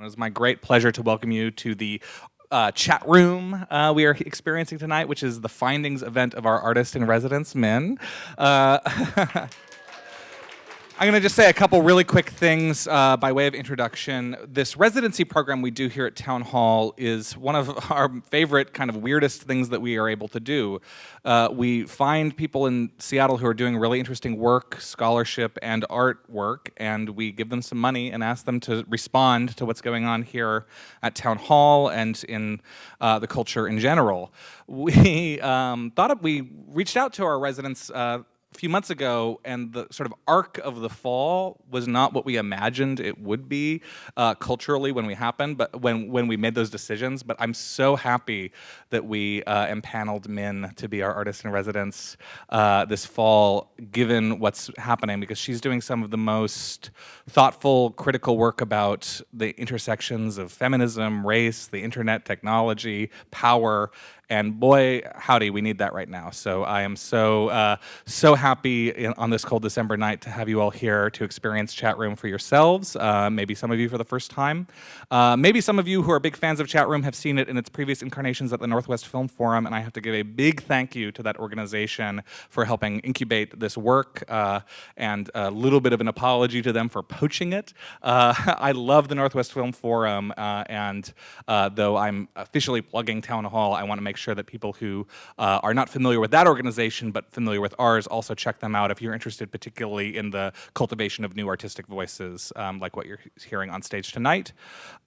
It is my great pleasure to welcome you to the chat room we are experiencing tonight, which is the findings event of our artist in residence, Min. I'm going to just say a couple really quick things by way of introduction. This residency program we do here at Town Hall is one of our favorite kind of weirdest things that we are able to do. We find people in Seattle who are doing really interesting work, scholarship, and artwork, and we give them some money and ask them to respond to what's going on here at Town Hall and in the culture in general. We we reached out to our residents a few months ago, and the sort of arc of the fall was not what we imagined it would be culturally when we made those decisions. But I'm so happy that we empaneled Min to be our artist in residence this fall, given what's happening, because she's doing some of the most thoughtful, critical work about the intersections of feminism, race, the internet, technology, power. And boy, howdy, we need that right now. So I am so happy on this cold December night to have you all here to experience Chat Room for yourselves. Maybe some of you for the first time. Maybe some of you who are big fans of Chat Room have seen it in its previous incarnations at the Northwest Film Forum, and I have to give a big thank you to that organization for helping incubate this work, and a little bit of an apology to them for poaching it. I love the Northwest Film Forum, and though I'm officially plugging Town Hall, I want to make sure that people who are not familiar with that organization but familiar with ours also check them out if you're interested particularly in the cultivation of new artistic voices, like what you're hearing on stage tonight.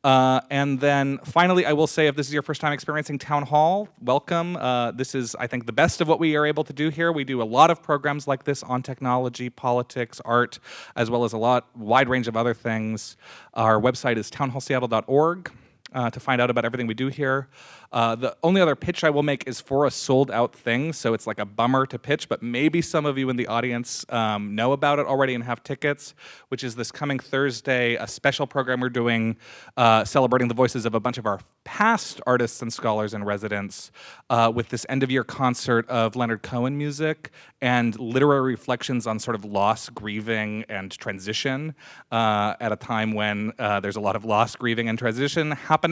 And then finally, I will say, if this is your first time experiencing Town Hall, welcome. This is, I think, the best of what we are able to do here. We do a lot of programs like this on technology, politics, art, as well as wide range of other things. Our website is townhallseattle.org. To find out about everything we do here. The only other pitch I will make is for a sold-out thing, so it's like a bummer to pitch, but maybe some of you in the audience know about it already and have tickets, which is this coming Thursday, a special program we're doing celebrating the voices of a bunch of our past artists and scholars in residence with this end-of-year concert of Leonard Cohen music and literary reflections on sort of loss, grieving, and transition at a time when there's a lot of loss, grieving, and transition happening.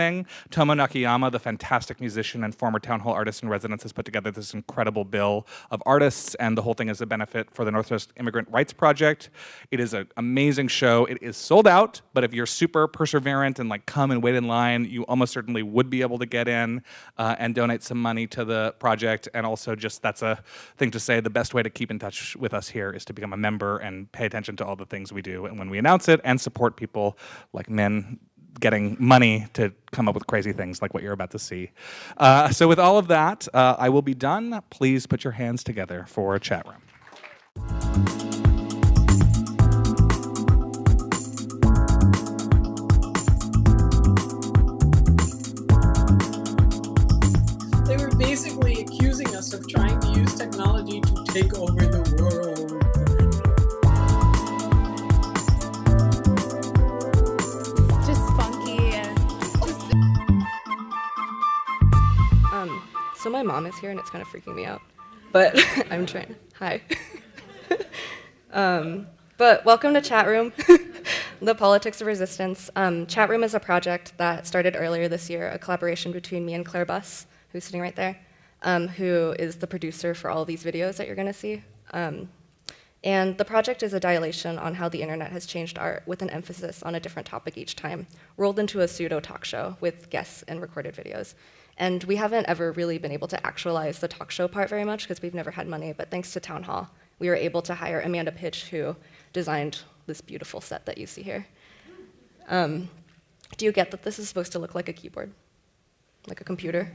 Tomo Nakayama, the fantastic musician and former Town Hall artist in residence, has put together this incredible bill of artists, and the whole thing is a benefit for the Northwest Immigrant Rights Project. It is an amazing show. It is sold out, but if you're super perseverant and come and wait in line, you almost certainly would be able to get in and donate some money to the project. And also, just that's a thing to say, the best way to keep in touch with us here is to become a member and pay attention to all the things we do and when we announce it, and support people like Min getting money to come up with crazy things like what you're about to see. So with all of that, I will be done. Please put your hands together for a chat room. They were basically accusing us of trying to use technology to take over the world. So my mom is here and it's kind of freaking me out, but I'm trying. Hi. But welcome to Chat Room, the Politics of Resistance. Chat Room is a project that started earlier this year, a collaboration between me and Claire Buss, who's sitting right there, who is the producer for all of these videos that you're going to see. And the project is a dilation on how the internet has changed art, with an emphasis on a different topic each time, rolled into a pseudo talk show with guests and recorded videos. And we haven't ever really been able to actualize the talk show part very much because we've never had money, but thanks to Town Hall, we were able to hire Amanda Pitsch, who designed this beautiful set that you see here. Do you get that this is supposed to look like a keyboard? Like a computer?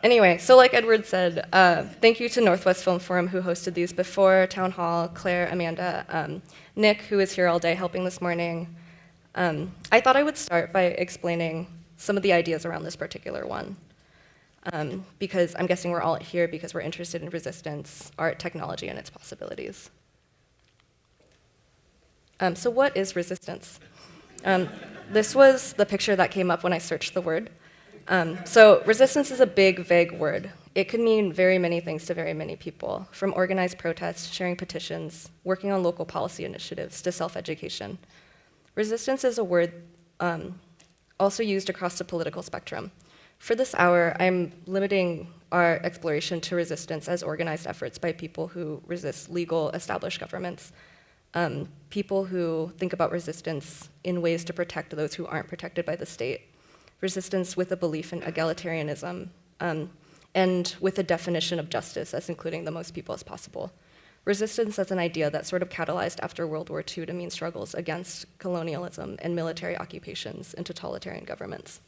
Anyway, so like Edward said, thank you to Northwest Film Forum, who hosted these before, Town Hall, Claire, Amanda, Nick, who is here all day helping this morning. I thought I would start by explaining some of the ideas around this particular one, because I'm guessing we're all here because we're interested in resistance, art, technology, and its possibilities. So what is resistance? This was the picture that came up when I searched the word. So resistance is a big, vague word. It could mean very many things to very many people, from organized protests, sharing petitions, working on local policy initiatives, to self-education. Resistance is a word also used across the political spectrum. For this hour, I'm limiting our exploration to resistance as organized efforts by people who resist legal, established governments, people who think about resistance in ways to protect those who aren't protected by the state, resistance with a belief in egalitarianism, and with a definition of justice as including the most people as possible. Resistance as an idea that sort of catalyzed after World War II to mean struggles against colonialism and military occupations and totalitarian governments.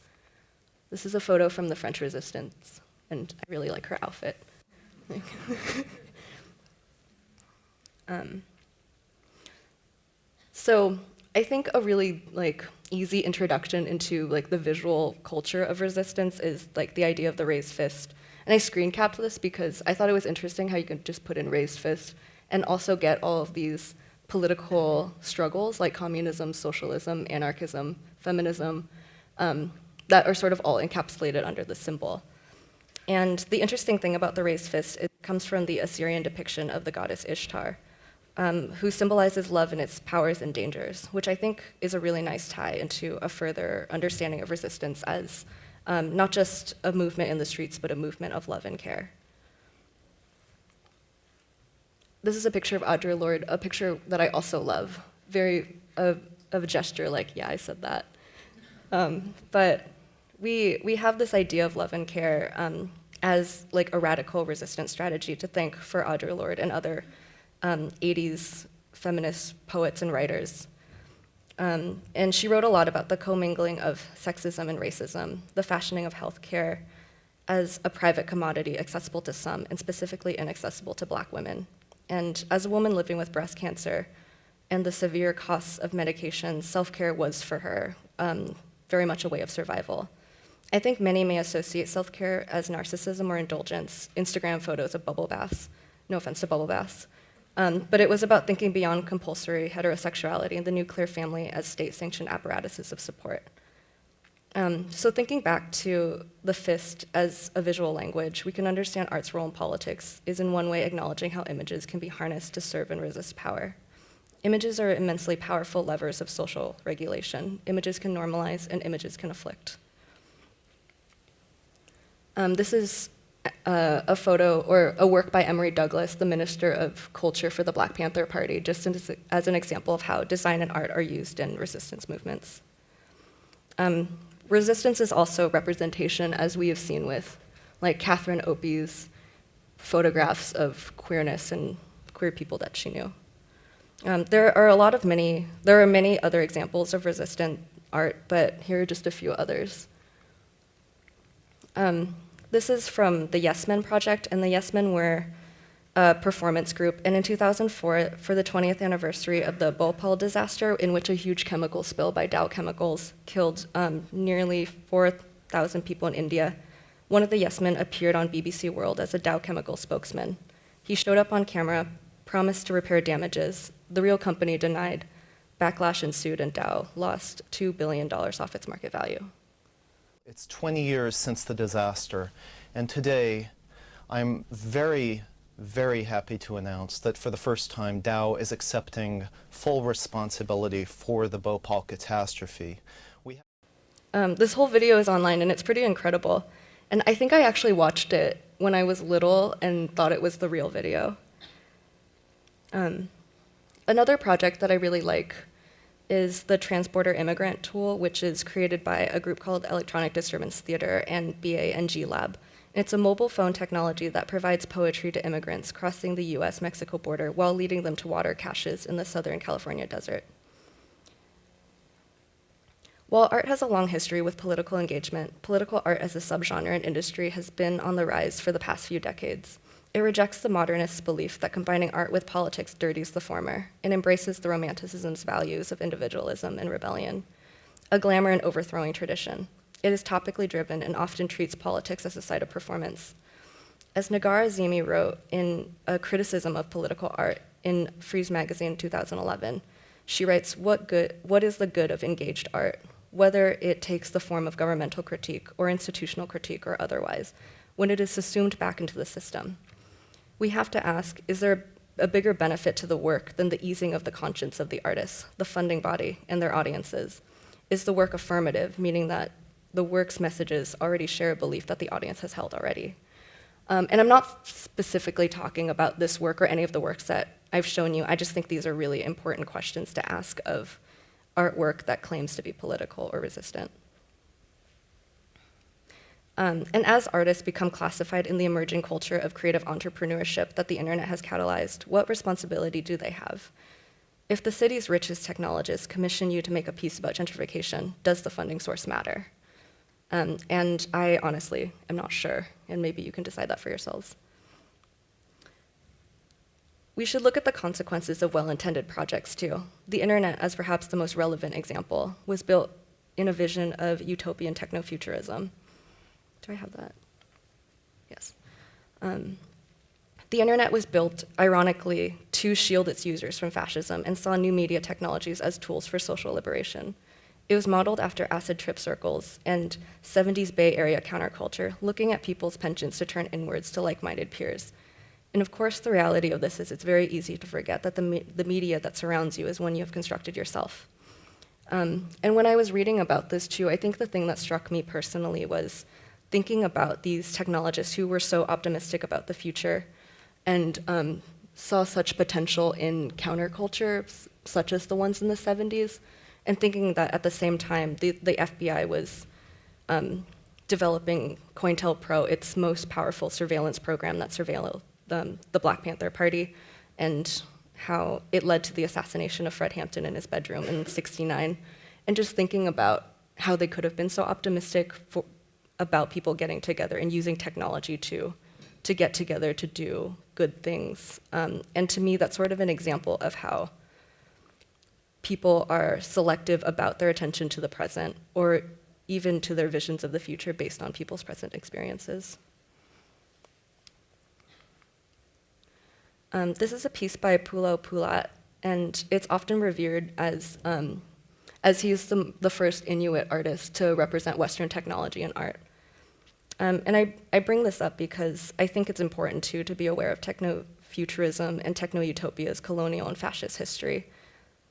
This is a photo from the French Resistance, and I really like her outfit. So I think a really easy introduction into the visual culture of resistance is the idea of the raised fist. And I screen capped this because I thought it was interesting how you could just put in raised fist and also get all of these political struggles like communism, socialism, anarchism, feminism, that are sort of all encapsulated under this symbol. And the interesting thing about the raised fist, it comes from the Assyrian depiction of the goddess Ishtar, who symbolizes love and its powers and dangers, which I think is a really nice tie into a further understanding of resistance as not just a movement in the streets, but a movement of love and care. This is a picture of Audre Lorde, a picture that I also love, very of a gesture yeah, I said that. But we have this idea of love and care as a radical resistance strategy to thank for Audre Lorde and other 80s feminist poets and writers. And she wrote a lot about the commingling of sexism and racism, the fashioning of healthcare as a private commodity accessible to some, and specifically inaccessible to Black women. And as a woman living with breast cancer and the severe costs of medication, self-care was for her very much a way of survival. I think many may associate self-care as narcissism or indulgence, Instagram photos of bubble baths, no offense to bubble baths. But it was about thinking beyond compulsory heterosexuality and the nuclear family as state-sanctioned apparatuses of support. So thinking back to the fist as a visual language, we can understand art's role in politics is in one way acknowledging how images can be harnessed to serve and resist power. Images are immensely powerful levers of social regulation. Images can normalize and images can afflict. This is a photo or a work by Emory Douglas, the Minister of Culture for the Black Panther Party, just as an example of how design and art are used in resistance movements. Resistance is also representation, as we have seen with Catherine Opie's photographs of queerness and queer people that she knew. There are many other examples of resistant art, but here are just a few others. This is from the Yes Men project, and the Yes Men were a performance group. And in 2004, for the 20th anniversary of the Bhopal disaster, in which a huge chemical spill by Dow Chemicals killed nearly 4,000 people in India, one of the Yes Men appeared on BBC World as a Dow Chemical spokesman. He showed up on camera, promised to repair damages. The real company denied. Backlash ensued, and Dow lost $2 billion off its market value. It's 20 years since the disaster, and today I'm very, very happy to announce that for the first time Dow is accepting full responsibility for the Bhopal catastrophe. This whole video is online, and it's pretty incredible. And I think I actually watched it when I was little and thought it was the real video. Another project that I really like is the Transporter Immigrant tool, which is created by a group called Electronic Disturbance Theater and BA&G Lab. It's a mobile phone technology that provides poetry to immigrants crossing the US-Mexico border while leading them to water caches in the Southern California desert. While art has a long history with political engagement, political art as a subgenre and industry has been on the rise for the past few decades. It rejects the modernist's belief that combining art with politics dirties the former and embraces the Romanticism's values of individualism and rebellion, a glamour and overthrowing tradition. It is topically driven and often treats politics as a site of performance. As Nagar Azimi wrote in a criticism of political art in Frieze magazine 2011, she writes, what is the good of engaged art? whether it takes the form of governmental critique or institutional critique or otherwise, when it is assumed back into the system. We have to ask, is there a bigger benefit to the work than the easing of the conscience of the artists, the funding body, and their audiences? Is the work affirmative, meaning that the work's messages already share a belief that the audience has held already? And I'm not specifically talking about this work or any of the works that I've shown you. I just think these are really important questions to ask of artwork that claims to be political or resistant. And as artists become classified in the emerging culture of creative entrepreneurship that the internet has catalyzed, what responsibility do they have? If the city's richest technologists commission you to make a piece about gentrification, does the funding source matter? And I honestly am not sure, and maybe you can decide that for yourselves. We should look at the consequences of well-intended projects too. The internet, as perhaps the most relevant example, was built in a vision of utopian techno-futurism. Do I have that? Yes. The internet was built, ironically, to shield its users from fascism and saw new media technologies as tools for social liberation. It was modeled after acid trip circles and 70s Bay Area counterculture, looking at people's penchants to turn inwards to like-minded peers. And of course, the reality of this is it's very easy to forget that the media that surrounds you is one you have constructed yourself. And when I was reading about this too, I think the thing that struck me personally was thinking about these technologists who were so optimistic about the future and saw such potential in counterculture, such as the ones in the 70s, and thinking that at the same time, the FBI was developing COINTELPRO, its most powerful surveillance program that surveilled the Black Panther Party, and how it led to the assassination of Fred Hampton in his bedroom in '69, and just thinking about how they could have been so optimistic about people getting together and using technology to get together to do good things. And to me, that's sort of an example of how people are selective about their attention to the present, or even to their visions of the future based on people's present experiences. This is a piece by Pulo Pulat, and it's often revered as he's the first Inuit artist to represent Western technology in art. And I bring this up because I think it's important too to be aware of techno-futurism and techno-utopia's colonial and fascist history.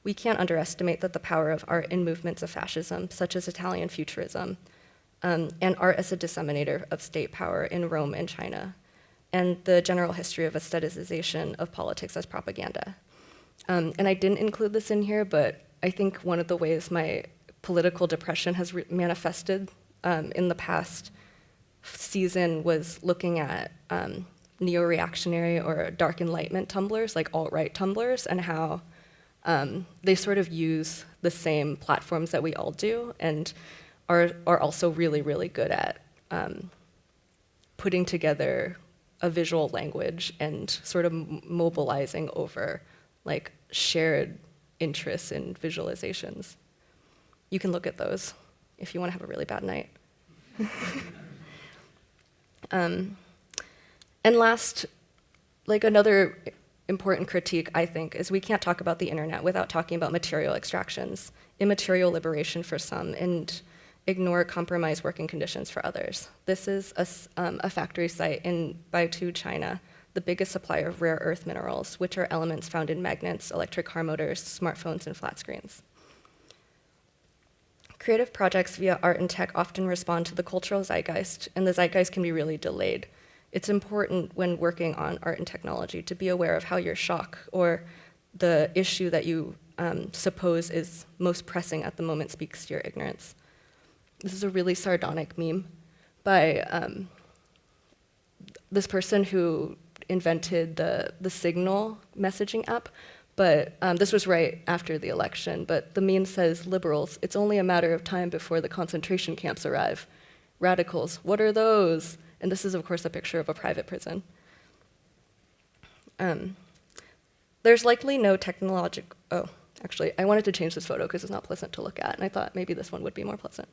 We can't underestimate that the power of art in movements of fascism, such as Italian futurism, and art as a disseminator of state power in Rome and China, and the general history of aestheticization of politics as propaganda. And I didn't include this in here, but I think one of the ways my political depression has manifested in the past season was looking at neo-reactionary or dark enlightenment tumblers, like alt-right tumblers, and how they sort of use the same platforms that we all do, and are also really, really good at putting together a visual language and sort of mobilizing over like shared interests and visualizations. You can look at those if you want to have a really bad night. And last, like another important critique, I think, is we can't talk about the internet without talking about material extractions, immaterial liberation for some, and ignore compromised working conditions for others. This is a factory site in Baitu, China, the biggest supplier of rare earth minerals, which are elements found in magnets, electric car motors, smartphones, and flat screens. Creative projects via art and tech often respond to the cultural zeitgeist, and the zeitgeist can be really delayed. It's important when working on art and technology to be aware of how your shock or the issue that you suppose is most pressing at the moment speaks to your ignorance. This is a really sardonic meme by this person who invented the Signal messaging app, but this was right after the election. But the meme says, "Liberals, it's only a matter of time before the concentration camps arrive. Radicals, what are those?" And this is, of course, a picture of a private prison. There's likely no technological, oh, actually, I wanted to change this photo because it's not pleasant to look at, and I thought maybe this one would be more pleasant.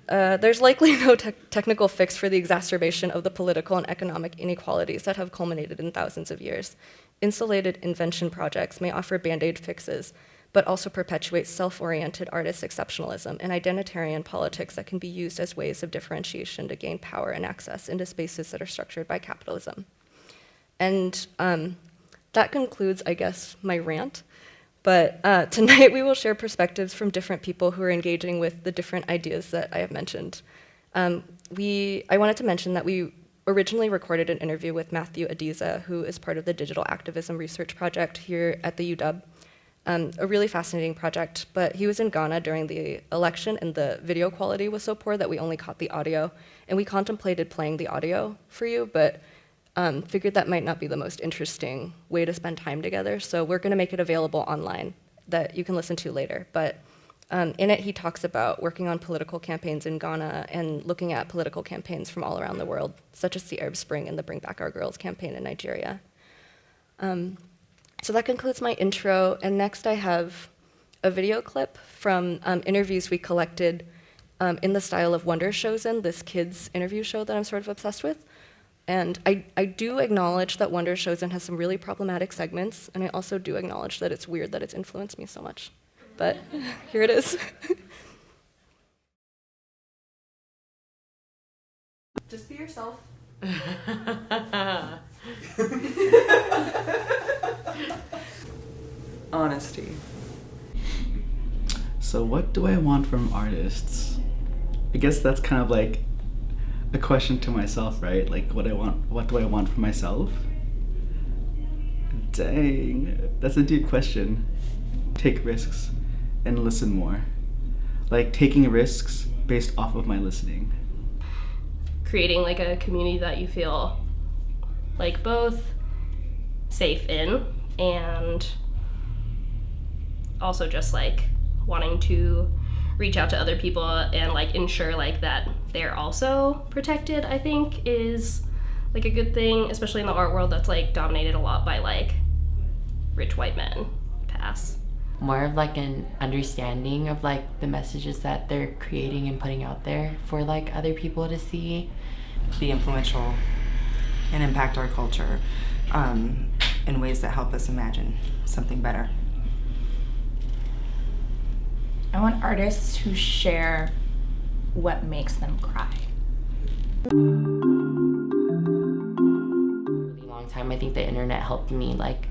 There's likely no technical fix for the exacerbation of the political and economic inequalities that have culminated in thousands of years. Insulated invention projects may offer band-aid fixes, but also perpetuates self-oriented artist exceptionalism and identitarian politics that can be used as ways of differentiation to gain power and access into spaces that are structured by capitalism. And that concludes, I guess, my rant. But tonight we will share perspectives from different people who are engaging with the different ideas that I have mentioned. I wanted to mention that we originally recorded an interview with Matthew Adiza, who is part of the Digital Activism Research Project here at the UW. A really fascinating project, but he was in Ghana during the election and the video quality was so poor that we only caught the audio. And we contemplated playing the audio for you, but figured that might not be the most interesting way to spend time together. So we're gonna make it available online that you can listen to later. But in it, he talks about working on political campaigns in Ghana and looking at political campaigns from all around the world, such as the Arab Spring and the Bring Back Our Girls campaign in Nigeria. So that concludes my intro, and next I have a video clip from interviews we collected in the style of Wonder Chosen, this kids interview show that I'm sort of obsessed with. And I do acknowledge that Wonder Chosen has some really problematic segments, and I also do acknowledge that it's weird that it's influenced me so much. But here it is. Just be yourself. Honesty. So what do I want from artists? I guess that's kind of like a question to myself, right? Like what do I want from myself? Dang, that's a deep question. Take risks and listen more. Like taking risks based off of my listening. Creating like a community that you feel like both safe in and also just like wanting to reach out to other people and like ensure like that they're also protected, I think is like a good thing, especially in the art world that's like dominated a lot by like rich white men. Pass. More of like an understanding of like the messages that they're creating and putting out there for like other people to see. Be influential and impact our culture in ways that help us imagine something better. I want artists who share what makes them cry. Really long time, I think the internet helped me like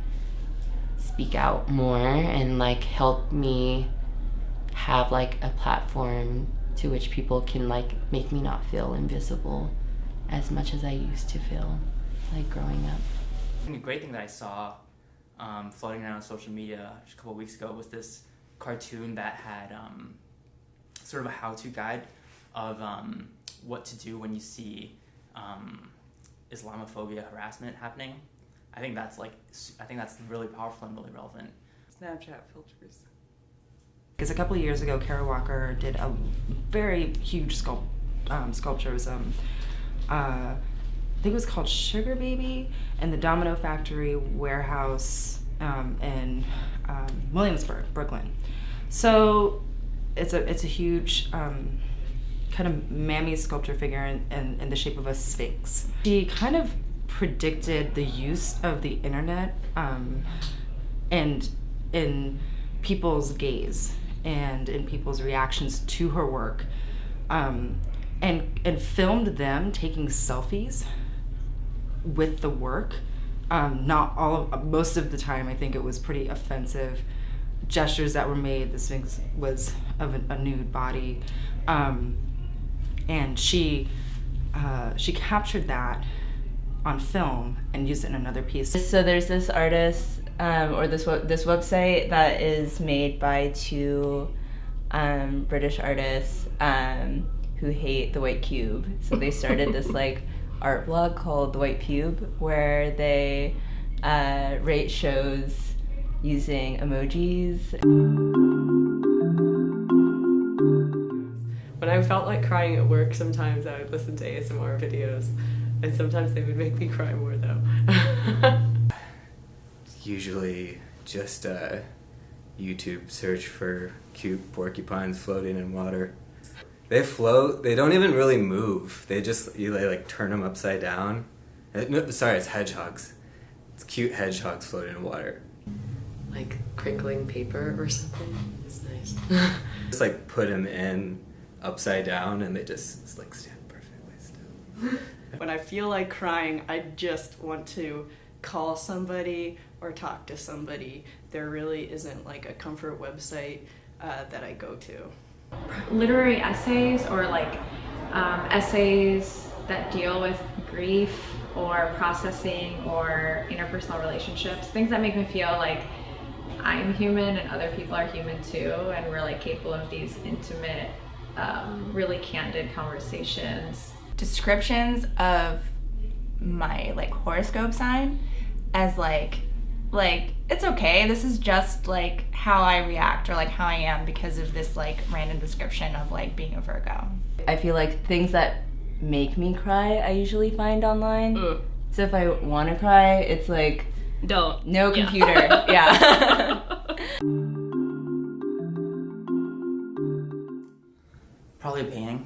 speak out more and like help me have like a platform to which people can like make me not feel invisible as much as I used to feel like growing up. I think a great thing that I saw floating around on social media just a couple of weeks ago was this cartoon that had sort of a how-to guide of what to do when you see Islamophobia harassment happening. I think that's really powerful and really relevant. Snapchat filters. Because a couple of years ago, Kara Walker did a very huge sculpture. It was, I think it was called Sugar Baby, in the Domino Factory warehouse in Williamsburg, Brooklyn. So it's a huge kind of mammy sculpture figure in the shape of a sphinx. She kind of predicted the use of the internet and in people's gaze and in people's reactions to her work, and filmed them taking selfies with the work. Most of the time, I think it was pretty offensive gestures that were made. The Sphinx was of a nude body, and she captured that on film and used it in another piece. So there's this artist or this website that is made by two British artists who hate the white cube. So they started this like art blog called The White Cube, where they rate shows using emojis. When I felt like crying at work, sometimes I would listen to ASMR videos, and sometimes they would make me cry more though. Usually just a YouTube search for cute porcupines floating in water. They float, they don't even really move. They like turn them upside down. No, sorry, it's hedgehogs. It's cute hedgehogs floating in water. like crinkling paper or something. It's nice. Just like put them in upside down and they just like stand perfectly still. When I feel like crying, I just want to call somebody or talk to somebody. There really isn't like a comfort website that I go to. Literary essays or like essays that deal with grief or processing or interpersonal relationships, things that make me feel like I'm human and other people are human too, and we're like capable of these intimate, really candid conversations. Descriptions of my like horoscope sign as like it's okay, this is just like how I react or like how I am because of this like random description of like being a Virgo. I feel like things that make me cry I usually find online. So if I want to cry, it's like no computer. Yeah. Probably a painting.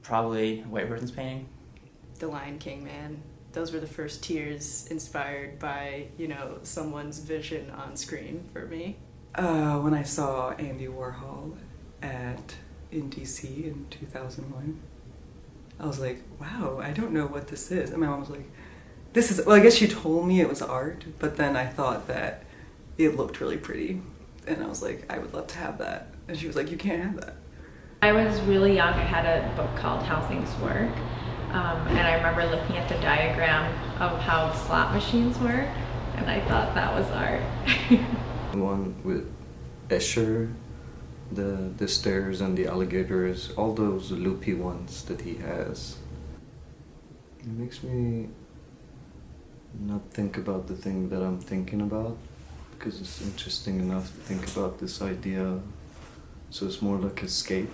Probably a white person's painting. The Lion King, man. Those were the first tears inspired by, you know, someone's vision on screen for me. When I saw Andy Warhol in DC in 2001, I was like, wow, I don't know what this is. And my mom was like, this is, well, I guess she told me it was art, but then I thought that it looked really pretty. And I was like, I would love to have that. And she was like, you can't have that. I was really young. I had a book called How Things Work. And I remember looking at the diagram of how slot machines work, and I thought that was art. The one with Escher, the stairs and the alligators, all those loopy ones that he has. It makes me not think about the thing that I'm thinking about, because it's interesting enough to think about this idea, so it's more like escape.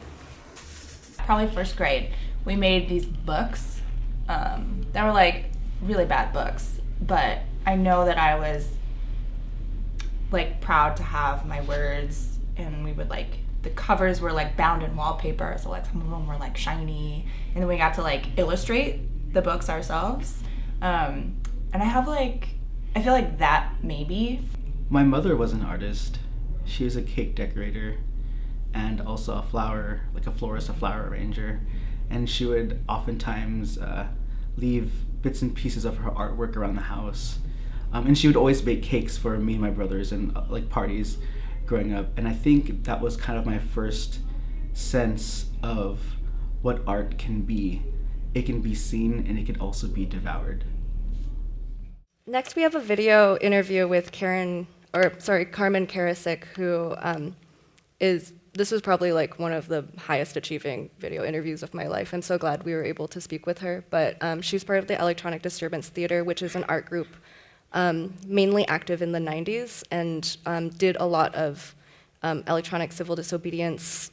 Probably first grade, we made these books that were like really bad books, but I know that I was like proud to have my words, and we would like, the covers were like bound in wallpaper, so like some of them were like shiny, and then we got to like illustrate the books ourselves. And I have like, I feel like that maybe. My mother was an artist. She was a cake decorator and also a flower, like a florist, a flower arranger. And she would oftentimes leave bits and pieces of her artwork around the house. And she would always bake cakes for me and my brothers and like parties growing up. And I think that was kind of my first sense of what art can be. It can be seen and it can also be devoured. Next, we have a video interview with Carmen Karasik, who this was probably like one of the highest achieving video interviews of my life. I'm so glad we were able to speak with her. But she's part of the Electronic Disturbance Theater, which is an art group mainly active in the 90s, and did a lot of electronic civil disobedience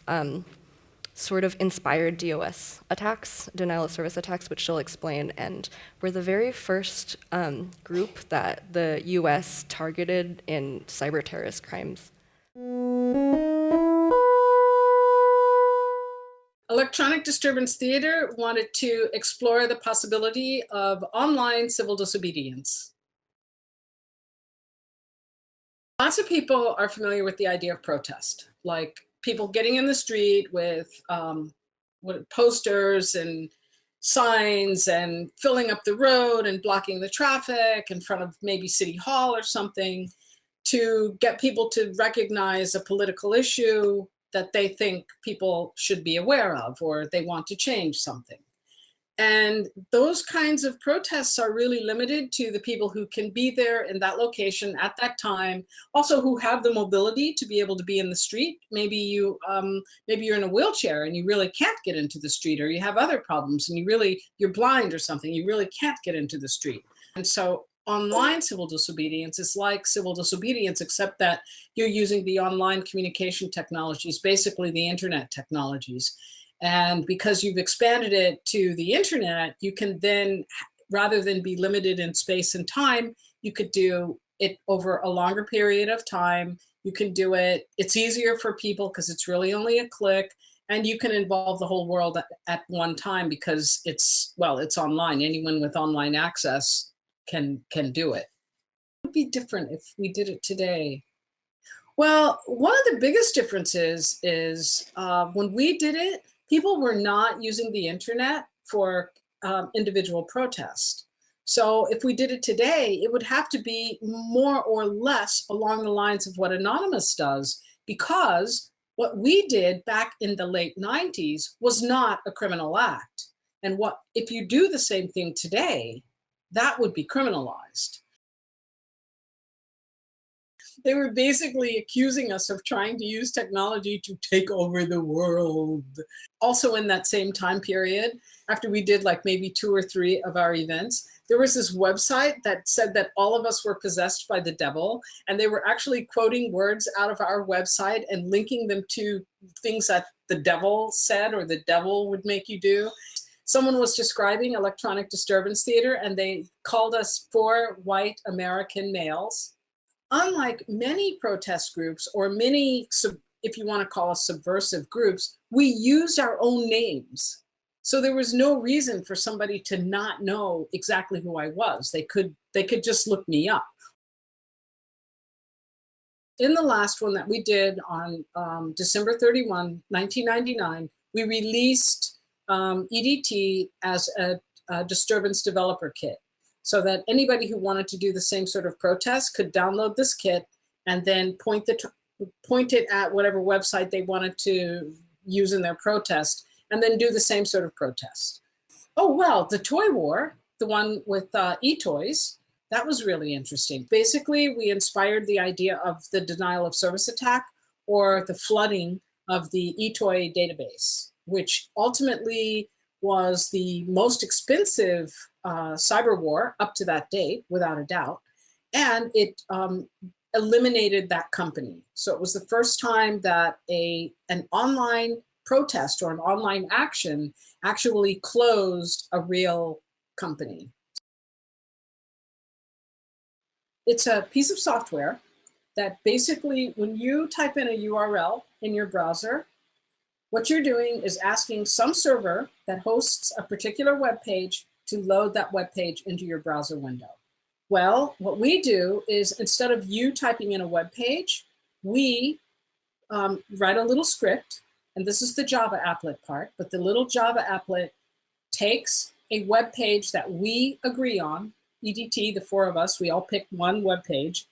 sort of inspired DOS attacks, denial of service attacks, which she'll explain, and we're the very first group that the US targeted in cyber terrorist crimes. Electronic Disturbance Theater wanted to explore the possibility of online civil disobedience. Lots of people are familiar with the idea of protest, like people getting in the street with posters and signs and filling up the road and blocking the traffic in front of maybe City Hall or something to get people to recognize a political issue that they think people should be aware of, or they want to change something. And those kinds of protests are really limited to the people who can be there in that location at that time, also who have the mobility to be able to be in the street. Maybe you're in a wheelchair and you really can't get into the street, or you have other problems and you're blind or something, you really can't get into the street. And so online civil disobedience is like civil disobedience, except that you're using the online communication technologies, basically the internet technologies. And because you've expanded it to the internet, you can then, rather than be limited in space and time, you could do it over a longer period of time. You can do it, it's easier for people because it's really only a click, and you can involve the whole world at one time because it's online. Anyone with online access can do it. would be different if we did it today? Well, one of the biggest differences is when we did it, people were not using the internet for individual protest. So if we did it today, it would have to be more or less along the lines of what Anonymous does, because what we did back in the late 90s was not a criminal act. And what if you do the same thing today, that would be criminalized. They were basically accusing us of trying to use technology to take over the world. Also in that same time period, after we did like maybe 2 or 3 of our events, there was this website that said that all of us were possessed by the devil, and they were actually quoting words out of our website and linking them to things that the devil said or the devil would make you do. Someone was describing electronic disturbance theater, and they called us 4 white American males. Unlike many protest groups or many, if you want to call us subversive groups, we used our own names. So there was no reason for somebody to not know exactly who I was. They could just look me up. In the last one that we did on December 31, 1999, we released EDT as a disturbance developer kit, so that anybody who wanted to do the same sort of protest could download this kit and then point it at whatever website they wanted to use in their protest, and then do the same sort of protest. Oh, well, the toy war, the one with e-toys, that was really interesting. Basically, we inspired the idea of the denial of service attack, or the flooding of the e-toy database, which ultimately was the most expensive cyber war up to that date, without a doubt. And it eliminated that company. So it was the first time that an online protest or an online action actually closed a real company. It's a piece of software that basically, when you type in a URL in your browser, what you're doing is asking some server that hosts a particular web page to load that web page into your browser window. Well, what we do is, instead of you typing in a web page, we write a little script, and this is the Java applet part, but the little Java applet takes a web page that we agree on, EDT, the 4 of us, we all pick one web page,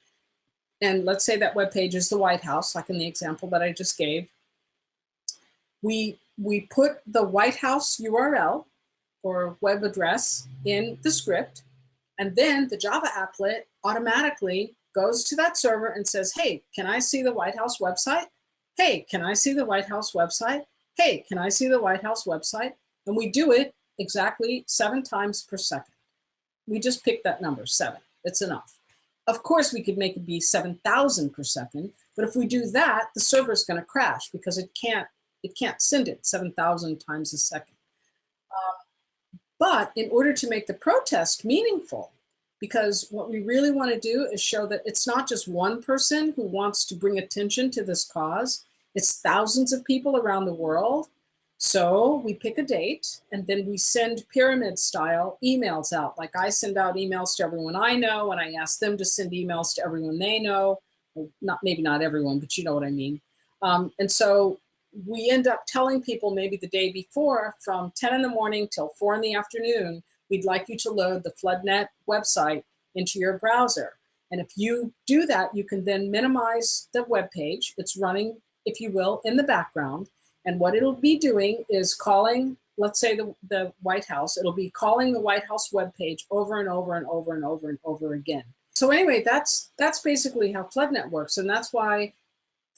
and let's say that web page is the White House, like in the example that I just gave. We put the White House URL or web address in the script, and then the Java applet automatically goes to that server and says, hey, can I see the White House website? Hey, can I see the White House website? Hey, can I see the White House website? And we do it exactly 7 times per second. We just pick that number, 7. It's enough. Of course, we could make it be 7,000 per second, but if we do that, the server is going to crash because it can't send it 7,000 times a second. But in order to make the protest meaningful, because what we really want to do is show that it's not just one person who wants to bring attention to this cause, it's thousands of people around the world. So we pick a date, and then we send pyramid-style emails out. Like I send out emails to everyone I know, and I ask them to send emails to everyone they know. Well, maybe not everyone, but you know what I mean. And so we end up telling people maybe the day before, from 10 in the morning till 4 in the afternoon, we'd like you to load the FloodNet website into your browser. And if you do that, you can then minimize the web page. It's running, if you will, in the background. And what it'll be doing is calling, let's say the White House, it'll be calling the White House webpage over and over and over and over and over again. So anyway, that's basically how FloodNet works. And that's why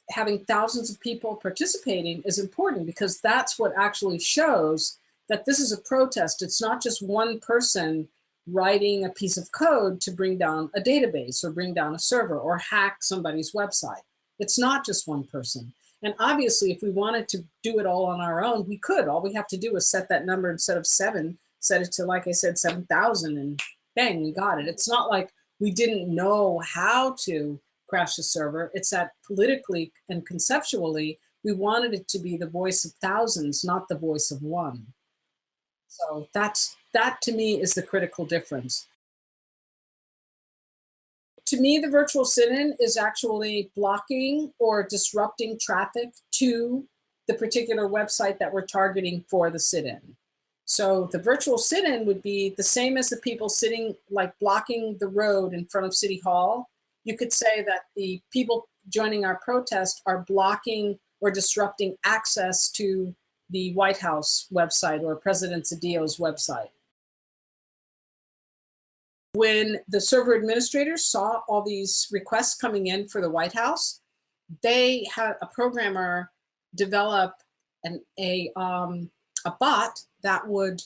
having thousands of people participating is important, because that's what actually shows that this is a protest. It's not just one person writing a piece of code to bring down a database or bring down a server or hack somebody's website. It's not just one person. And obviously, if we wanted to do it all on our own, we could. All we have to do is set that number instead of 7, set it to, like I said, 7,000, and bang, we got it. It's not like we didn't know how to crash the server. It's that politically and conceptually, we wanted it to be the voice of thousands, not the voice of one. So that to me is the critical difference. To me, the virtual sit-in is actually blocking or disrupting traffic to the particular website that we're targeting for the sit-in. So the virtual sit-in would be the same as the people sitting, like blocking the road in front of City Hall. You could say that the people joining our protest are blocking or disrupting access to the White House website or President Zedillo's website. When the server administrators saw all these requests coming in for the White House, they had a programmer develop a bot that would,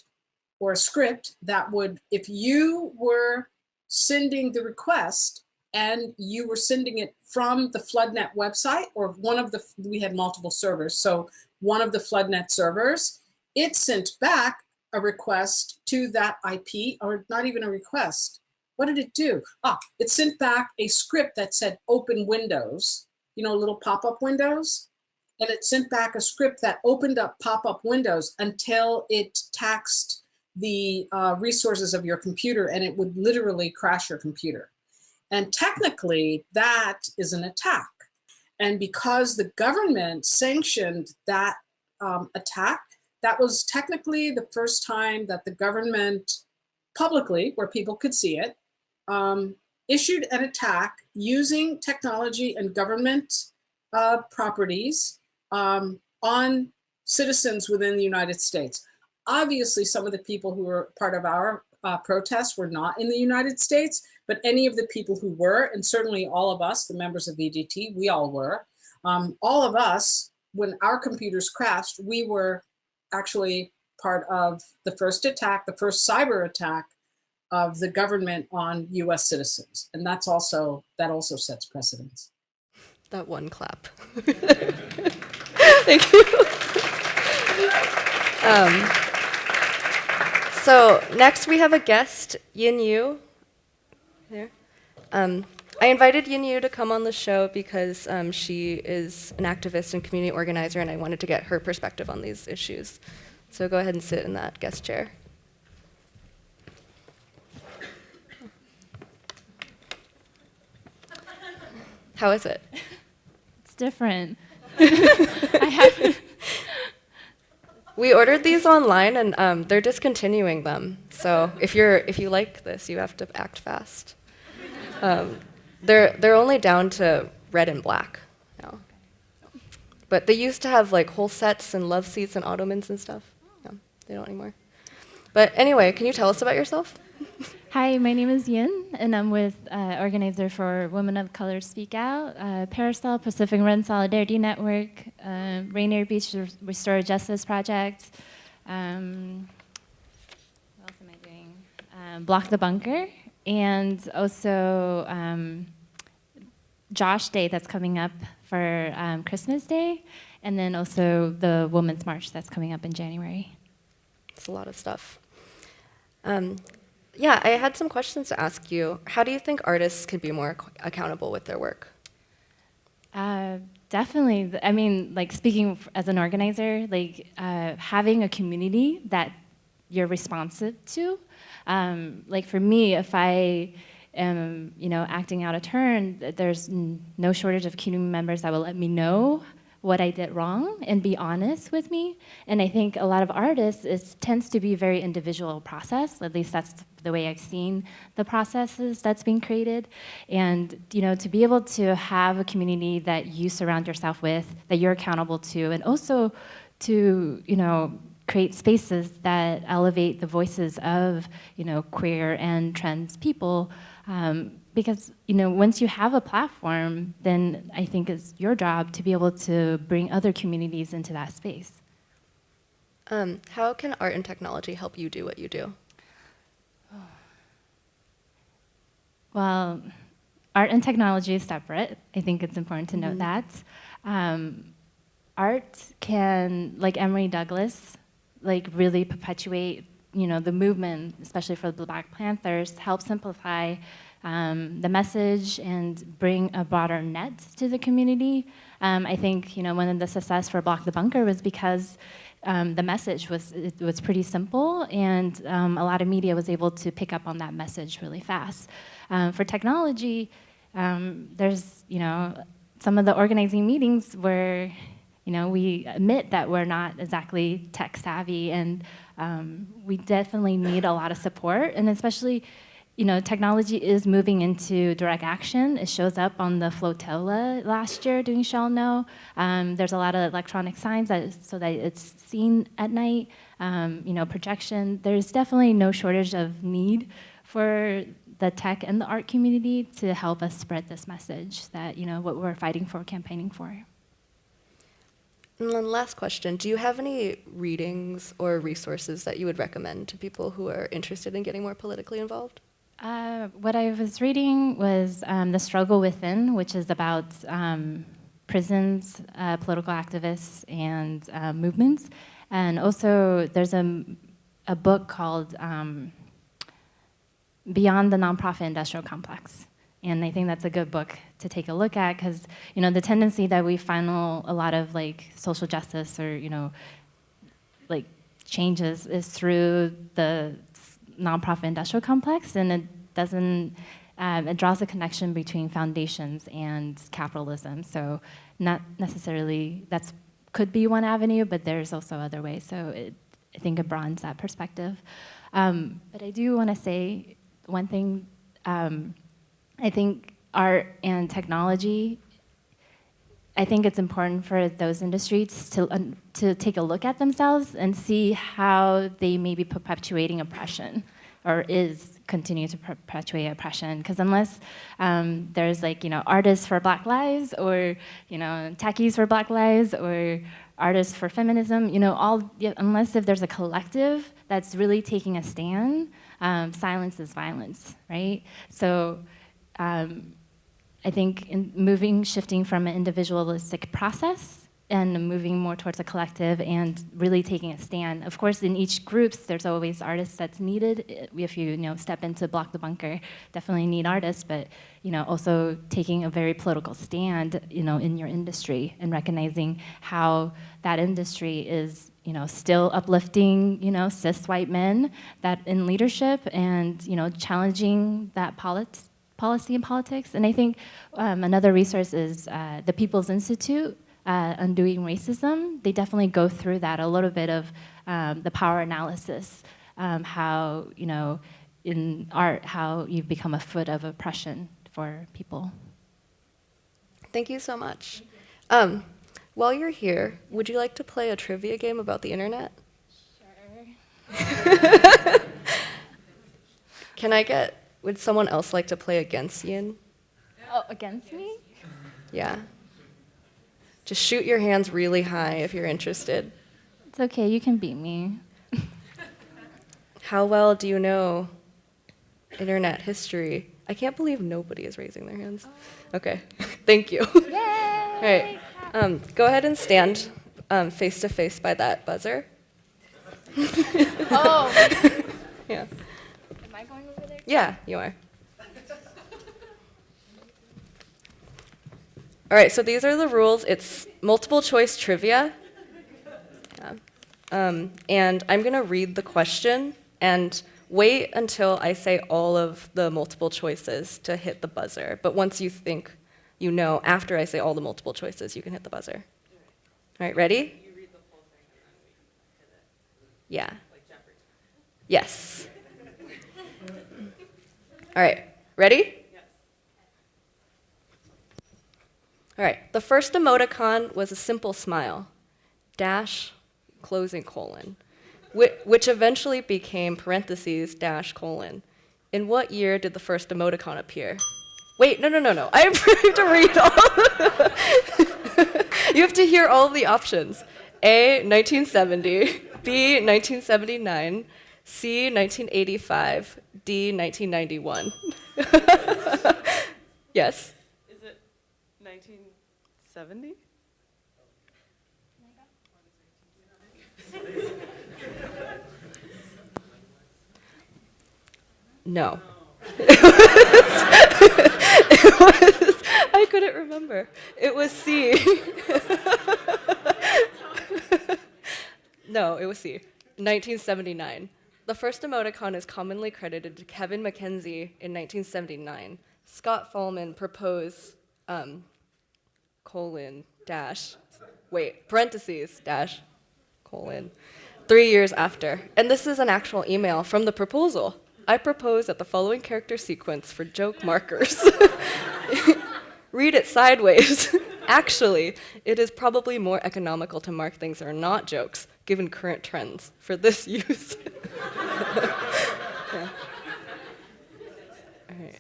or a script that would, if you were sending the request and you were sending it from the FloodNet website or one of the, we had multiple servers, so one of the FloodNet servers, it sent back a request to that IP, or not even a request. What did it do? It sent back a script that said open windows, you know, little pop-up windows. And it sent back a script that opened up pop-up windows until it taxed the resources of your computer, and it would literally crash your computer. And technically, that is an attack. And because the government sanctioned that attack, that was technically the first time that the government publicly, where people could see it, issued an attack using technology and government properties on citizens within the United States. Obviously, some of the people who were part of our protests were not in the United States, but any of the people who were, and certainly all of us, the members of VGT, we all were, all of us, when our computers crashed, we were actually part of the first attack, the first cyber attack of the government on US citizens. And that also sets precedence. That one clap. Thank you. So next we have a guest, Yin Yu. There. I invited Yin Yu to come on the show because she is an activist and community organizer, and I wanted to get her perspective on these issues. So go ahead and sit in that guest chair. How is it? It's different. I haven't. We ordered these online, and they're discontinuing them. So if you like this, you have to act fast. They're only down to red and black now. But they used to have like whole sets and love seats and ottomans and stuff. No, they don't anymore. But anyway, can you tell us about yourself? Hi, my name is Yin, and I'm with organizer for Women of Color Speak Out, Parasol, Pacific Rim Solidarity Network, Rainier Beach Restore Justice Project. What else am I doing? Block the Bunker, and also Josh Day that's coming up for Christmas Day, and then also the Women's March that's coming up in January. It's a lot of stuff. Yeah, I had some questions to ask you. How do you think artists could be more accountable with their work? Definitely. I mean, like speaking as an organizer, like having a community that you're responsive to. Like for me, if I am, acting out of turn, there's no shortage of community members that will let me know what I did wrong and be honest with me. And I think a lot of artists, it tends to be a very individual process. At least that's the way I've seen the processes that's being created. And to be able to have a community that you surround yourself with, that you're accountable to, and also to create spaces that elevate the voices of queer and trans people. Because once you have a platform, then I think it's your job to be able to bring other communities into that space. How can art and technology help you do what you do? Well, art and technology is separate. I think it's important to note that. Art can, like Emory Douglas, like really perpetuate, the movement, especially for the Black Panthers, help simplify the message and bring a broader net to the community. I think one of the success for Block the Bunker was because the message was pretty simple, and a lot of media was able to pick up on that message really fast. For technology, there's, some of the organizing meetings where, we admit that we're not exactly tech savvy, and we definitely need a lot of support, and especially, technology is moving into direct action. It shows up on the flotilla last year doing Shall Know. There's a lot of electronic signs so that it's seen at night, projection. There's definitely no shortage of need for the tech and the art community to help us spread this message that, what we're fighting for, campaigning for. And then last question, do you have any readings or resources that you would recommend to people who are interested in getting more politically involved? What I was reading was The Struggle Within, which is about prisons, political activists, and movements. And also there's a book called Beyond the Nonprofit Industrial Complex. And I think that's a good book to take a look at, because the tendency that we funnel a lot of social justice or changes is through the nonprofit industrial complex, and it doesn't. It draws a connection between foundations and capitalism. So not necessarily could be one avenue, but there's also other ways. So I think it broadens that perspective. But I do want to say one thing. I think art and technology, I think it's important for those industries to take a look at themselves and see how they may be perpetuating oppression, or is continuing to perpetuate oppression. Because unless there's artists for Black lives, or techies for Black lives, or artists for feminism, unless if there's a collective that's really taking a stand, silence is violence, right? So. I think shifting from an individualistic process and moving more towards a collective and really taking a stand. Of course, in each group, there's always artists that's needed. If you step into Block the Bunker, definitely need artists, but also taking a very political stand, in your industry, and recognizing how that industry is, still uplifting, cis white men that in leadership, and challenging that policy and politics. And I think another resource is the People's Institute, Undoing Racism. They definitely go through that, a little bit of the power analysis, how, in art, how you've become a foot of oppression for people. Thank you so much. While you're here, would you like to play a trivia game about the internet? Sure. Would someone else like to play against Yin? Oh, against me? Yeah. Just shoot your hands really high if you're interested. It's okay, you can beat me. How well do you know internet history? I can't believe nobody is raising their hands. Okay, thank you. Yay! All right, go ahead and stand face to face by that buzzer. Oh. Yeah. Am I going over there? Yeah, you are. All right, so these are the rules. It's multiple choice trivia. Yeah. And I'm going to read the question and wait until I say all of the multiple choices to hit the buzzer. But once you think you know, after I say all the multiple choices, you can hit the buzzer. All right, ready? You read the whole thing and then we hit it. Yeah. Like Jeopardy. Yes. All right, ready? Yes. All right, the first emoticon was a simple smile, dash, closing colon, which eventually became parentheses, dash, colon. In what year did the first emoticon appear? Wait, no. I have to read all. You have to hear all of the options. A, 1970, B, 1979, C, 1985, D, 1991. Yes? Is it 1970? No. I couldn't remember. It was C. No, it was C. 1979. The first emoticon is commonly credited to Kevin McKenzie in 1979 Scott Fallman proposed, parentheses, dash, colon, 3 years after. And this is an actual email from the proposal. I propose that the following character sequence for joke markers. Read it sideways. Actually, it is probably more economical to mark things that are not jokes, given current trends, for this use. Yeah. All right.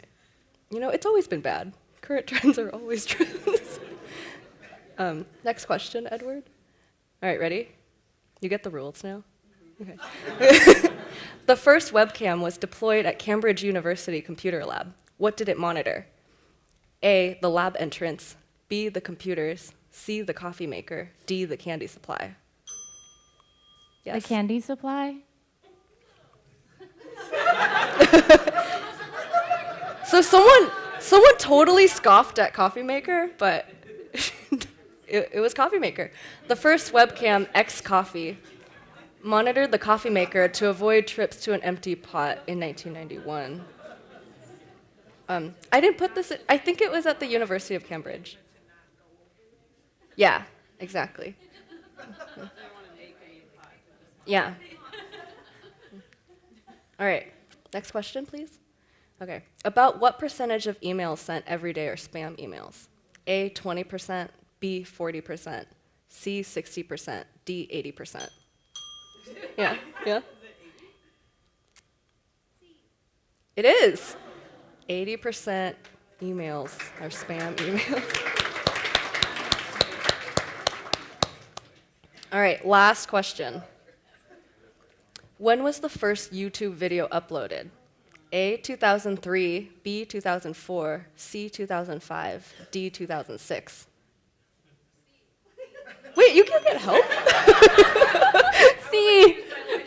You know, it's always been bad. Current trends are always trends. Next question, Edward. All right, ready? You get the rules now? Okay. The first webcam was deployed at Cambridge University Computer Lab. What did it monitor? A, the lab entrance, B, the computers, C, the coffee maker, D, the candy supply. Yes. The candy supply? So someone totally scoffed at coffee maker, but it was coffee maker. The first webcam, X Coffee, monitored the coffee maker to avoid trips to an empty pot in 1991. I didn't put this, I think it was at the University of Cambridge. Yeah, exactly. Yeah. All right, next question, please. Okay, about what percentage of emails sent every day are spam emails? A, 20%, B, 40%, C, 60%, D, 80%. Yeah, yeah. It is. 80% emails are spam emails. All right, last question. When was the first YouTube video uploaded? A, 2003, B, 2004, C, 2005, D, 2006. Wait, you can get help? C.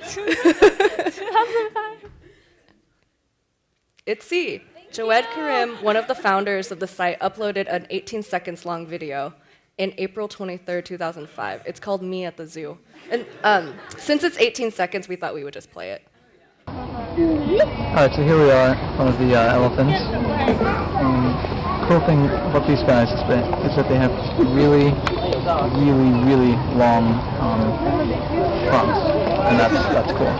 2005. It's C. Joed Karim, one of the founders of the site, uploaded an 18 seconds long video in April 23rd, 2005. It's called Me at the Zoo. And since it's 18 seconds, we thought we would just play it. Alright, so here we are, one of the elephants. Cool thing about these guys is that they have really, really, really long fronts, and that's cool.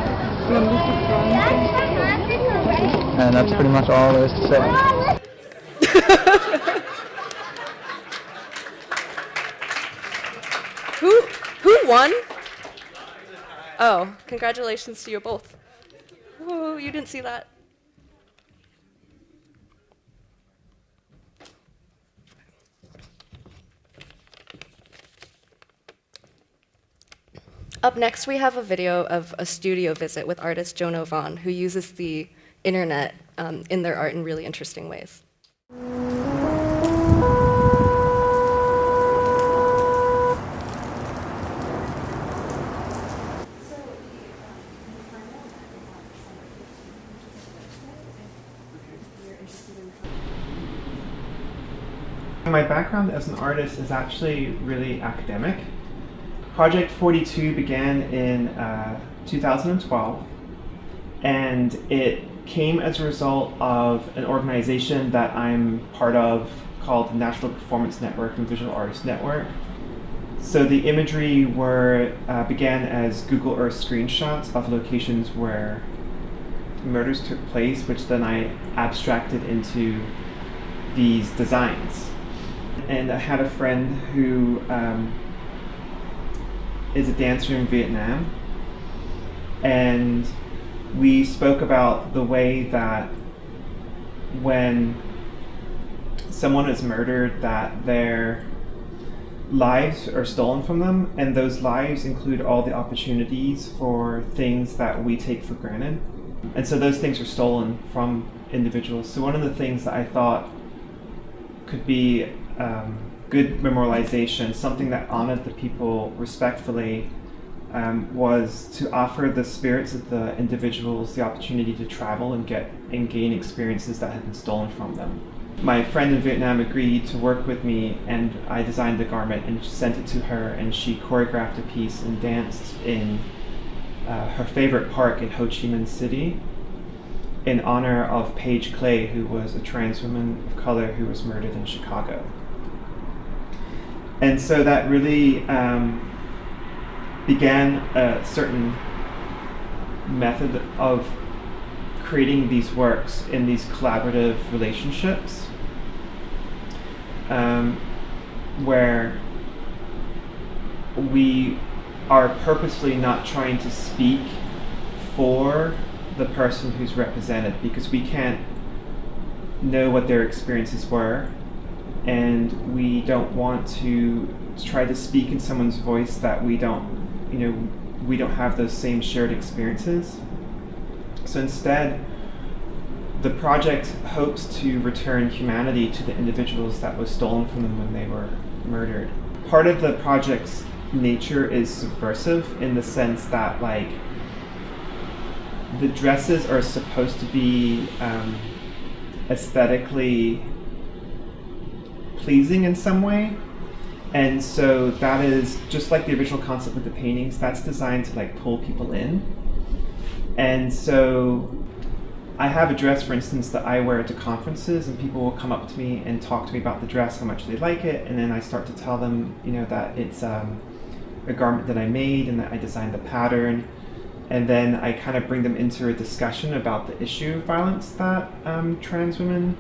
And that's pretty much all there is to say. Who won? Oh, congratulations to you both. Oh, you didn't see that. Up next, we have a video of a studio visit with artist Jono Vaughn, who uses the internet in their art in really interesting ways. My background as an artist is actually really academic. Project 42 began in 2012, and it came as a result of an organization that I'm part of called the National Performance Network and Visual Artists Network. So the imagery began as Google Earth screenshots of locations where murders took place, which then I abstracted into these designs. And I had a friend who is a dancer in Vietnam, and we spoke about the way that when someone is murdered, that their lives are stolen from them, and those lives include all the opportunities for things that we take for granted. And so those things are stolen from individuals. So one of the things that I thought could be good memorialization, something that honored the people respectfully, was to offer the spirits of the individuals the opportunity to travel and gain experiences that had been stolen from them. My friend in Vietnam agreed to work with me, and I designed the garment and sent it to her, and she choreographed a piece and danced in her favorite park in Ho Chi Minh City. in honor of Paige Clay, who was a trans woman of color who was murdered in Chicago. And so that really began a certain method of creating these works in these collaborative relationships, where we are purposefully not trying to speak for the person who's represented, because we can't know what their experiences were, and we don't want to try to speak in someone's voice that we don't have those same shared experiences. So instead, the project hopes to return humanity to the individuals that was stolen from them when they were murdered. Part of the project's nature is subversive in the sense that, like, the dresses are supposed to be aesthetically pleasing in some way, and so that is just like the original concept with the paintings. That's designed to like pull people in. And so I have a dress, for instance, that I wear to conferences, and people will come up to me and talk to me about the dress, how much they like it, and then I start to tell them, that it's a garment that I made and that I designed the pattern. And then I kind of bring them into a discussion about the issue of violence that trans women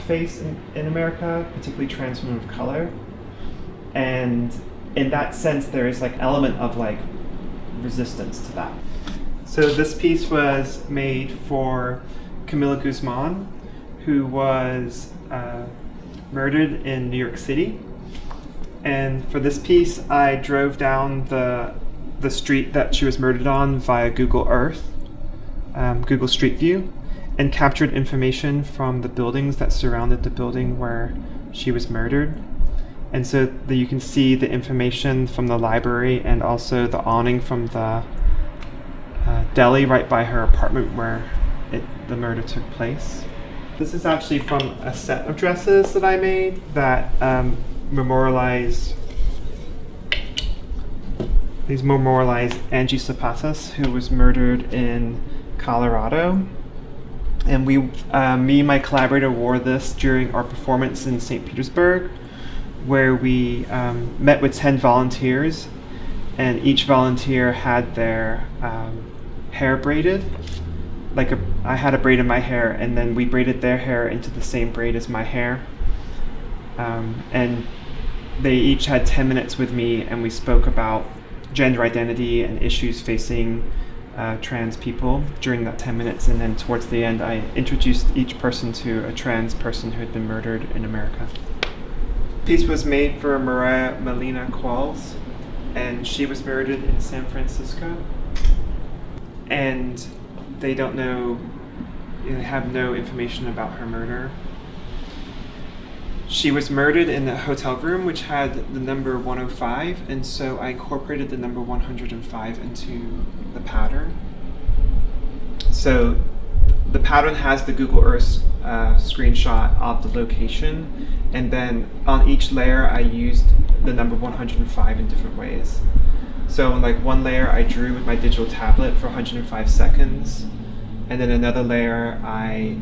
face in America, particularly trans women of color. And in that sense, there is like element of like resistance to that. So this piece was made for Camila Guzman, who was murdered in New York City. And for this piece, I drove down the street that she was murdered on via Google Earth, Google Street View, and captured information from the buildings that surrounded the building where she was murdered. And so you can see the information from the library and also the awning from the deli right by her apartment where the murder took place. This is actually from a set of dresses that I made that memorialize Angie Zapatas, who was murdered in Colorado. And me and my collaborator wore this during our performance in St. Petersburg, where we met with 10 volunteers, and each volunteer had their hair braided. I had a braid in my hair, and then we braided their hair into the same braid as my hair. And they each had 10 minutes with me, and we spoke about gender identity and issues facing trans people during that 10 minutes. And then towards the end, I introduced each person to a trans person who had been murdered in America. The piece was made for Mariah Melina Qualls, and she was murdered in San Francisco. And they don't know, they have no information about her murder. She was murdered in a hotel room which had the number 105, and so I incorporated the number 105 into the pattern. So the pattern has the Google Earth screenshot of the location, and then on each layer I used the number 105 in different ways. So in like one layer I drew with my digital tablet for 105 seconds, and then another layer I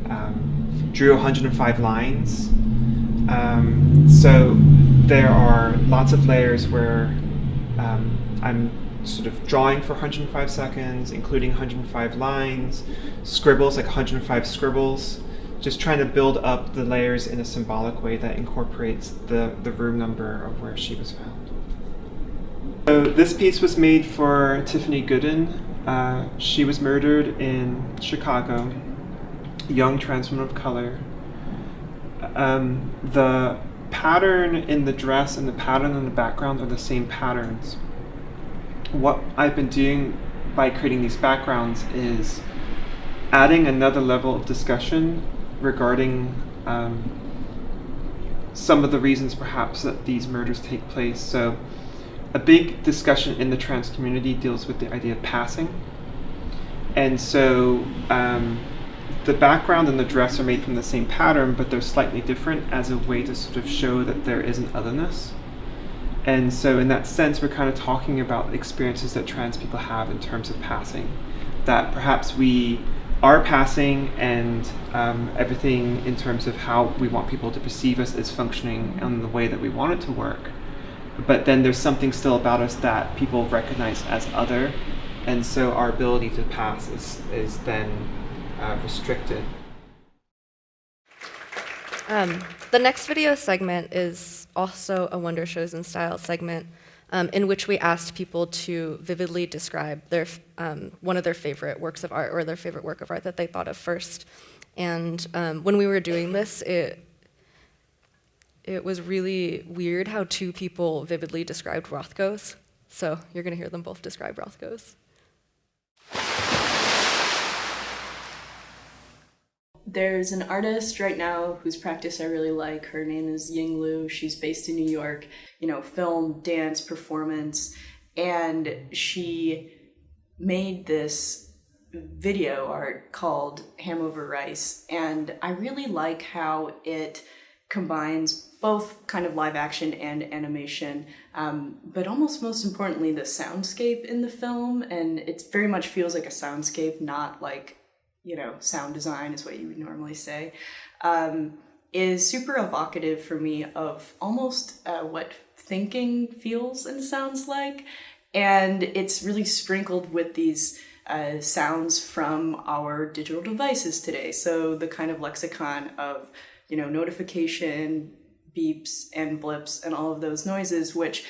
drew 105 lines. So there are lots of layers where I'm sort of drawing for 105 seconds, including 105 lines, scribbles, like 105 scribbles, just trying to build up the layers in a symbolic way that incorporates the room number of where she was found. So this piece was made for Tiffany Gooden. She was murdered in Chicago, a young trans woman of color. The pattern in the dress and the pattern in the background are the same patterns. What I've been doing by creating these backgrounds is adding another level of discussion regarding some of the reasons perhaps that these murders take place. So a big discussion in the trans community deals with the idea of passing. And so the background and the dress are made from the same pattern, but they're slightly different as a way to sort of show that there is an otherness. And so in that sense, we're kind of talking about experiences that trans people have in terms of passing, that perhaps we our passing and everything in terms of how we want people to perceive us is functioning in the way that we want it to work. But then there's something still about us that people recognize as other, and so our ability to pass is then restricted. The next video segment is also a Wonder Shows in Style segment, in which we asked people to vividly describe their one of their favorite works of art or their favorite work of art that they thought of first. And when we were doing this, it was really weird how two people vividly described Rothko's. So you're going to hear them both describe Rothko's. There's an artist right now whose practice I really like. Her name is Ying Liu. She's based in New York, film, dance, performance. And she made this video art called Ham Over Rice. And I really like how it combines both kind of live action and animation, but almost most importantly, the soundscape in the film. And it very much feels like a soundscape, not like, sound design is what you would normally say, is super evocative for me of almost what thinking feels and sounds like. And it's really sprinkled with these sounds from our digital devices today. So the kind of lexicon of, notification, beeps and blips and all of those noises, which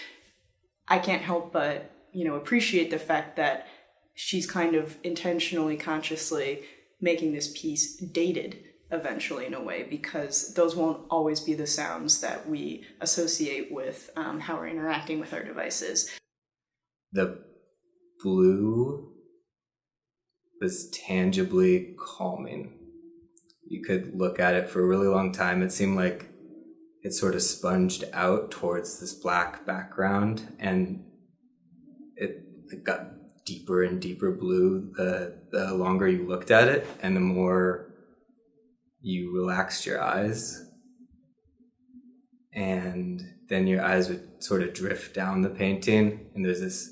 I can't help but, appreciate the fact that she's kind of intentionally, consciously making this piece dated eventually in a way, because those won't always be the sounds that we associate with how we're interacting with our devices. The blue was tangibly calming. You could look at it for a really long time. It seemed like it sort of sponged out towards this black background, and it got deeper and deeper blue the longer you looked at it and the more you relaxed your eyes. And then your eyes would sort of drift down the painting, and there's this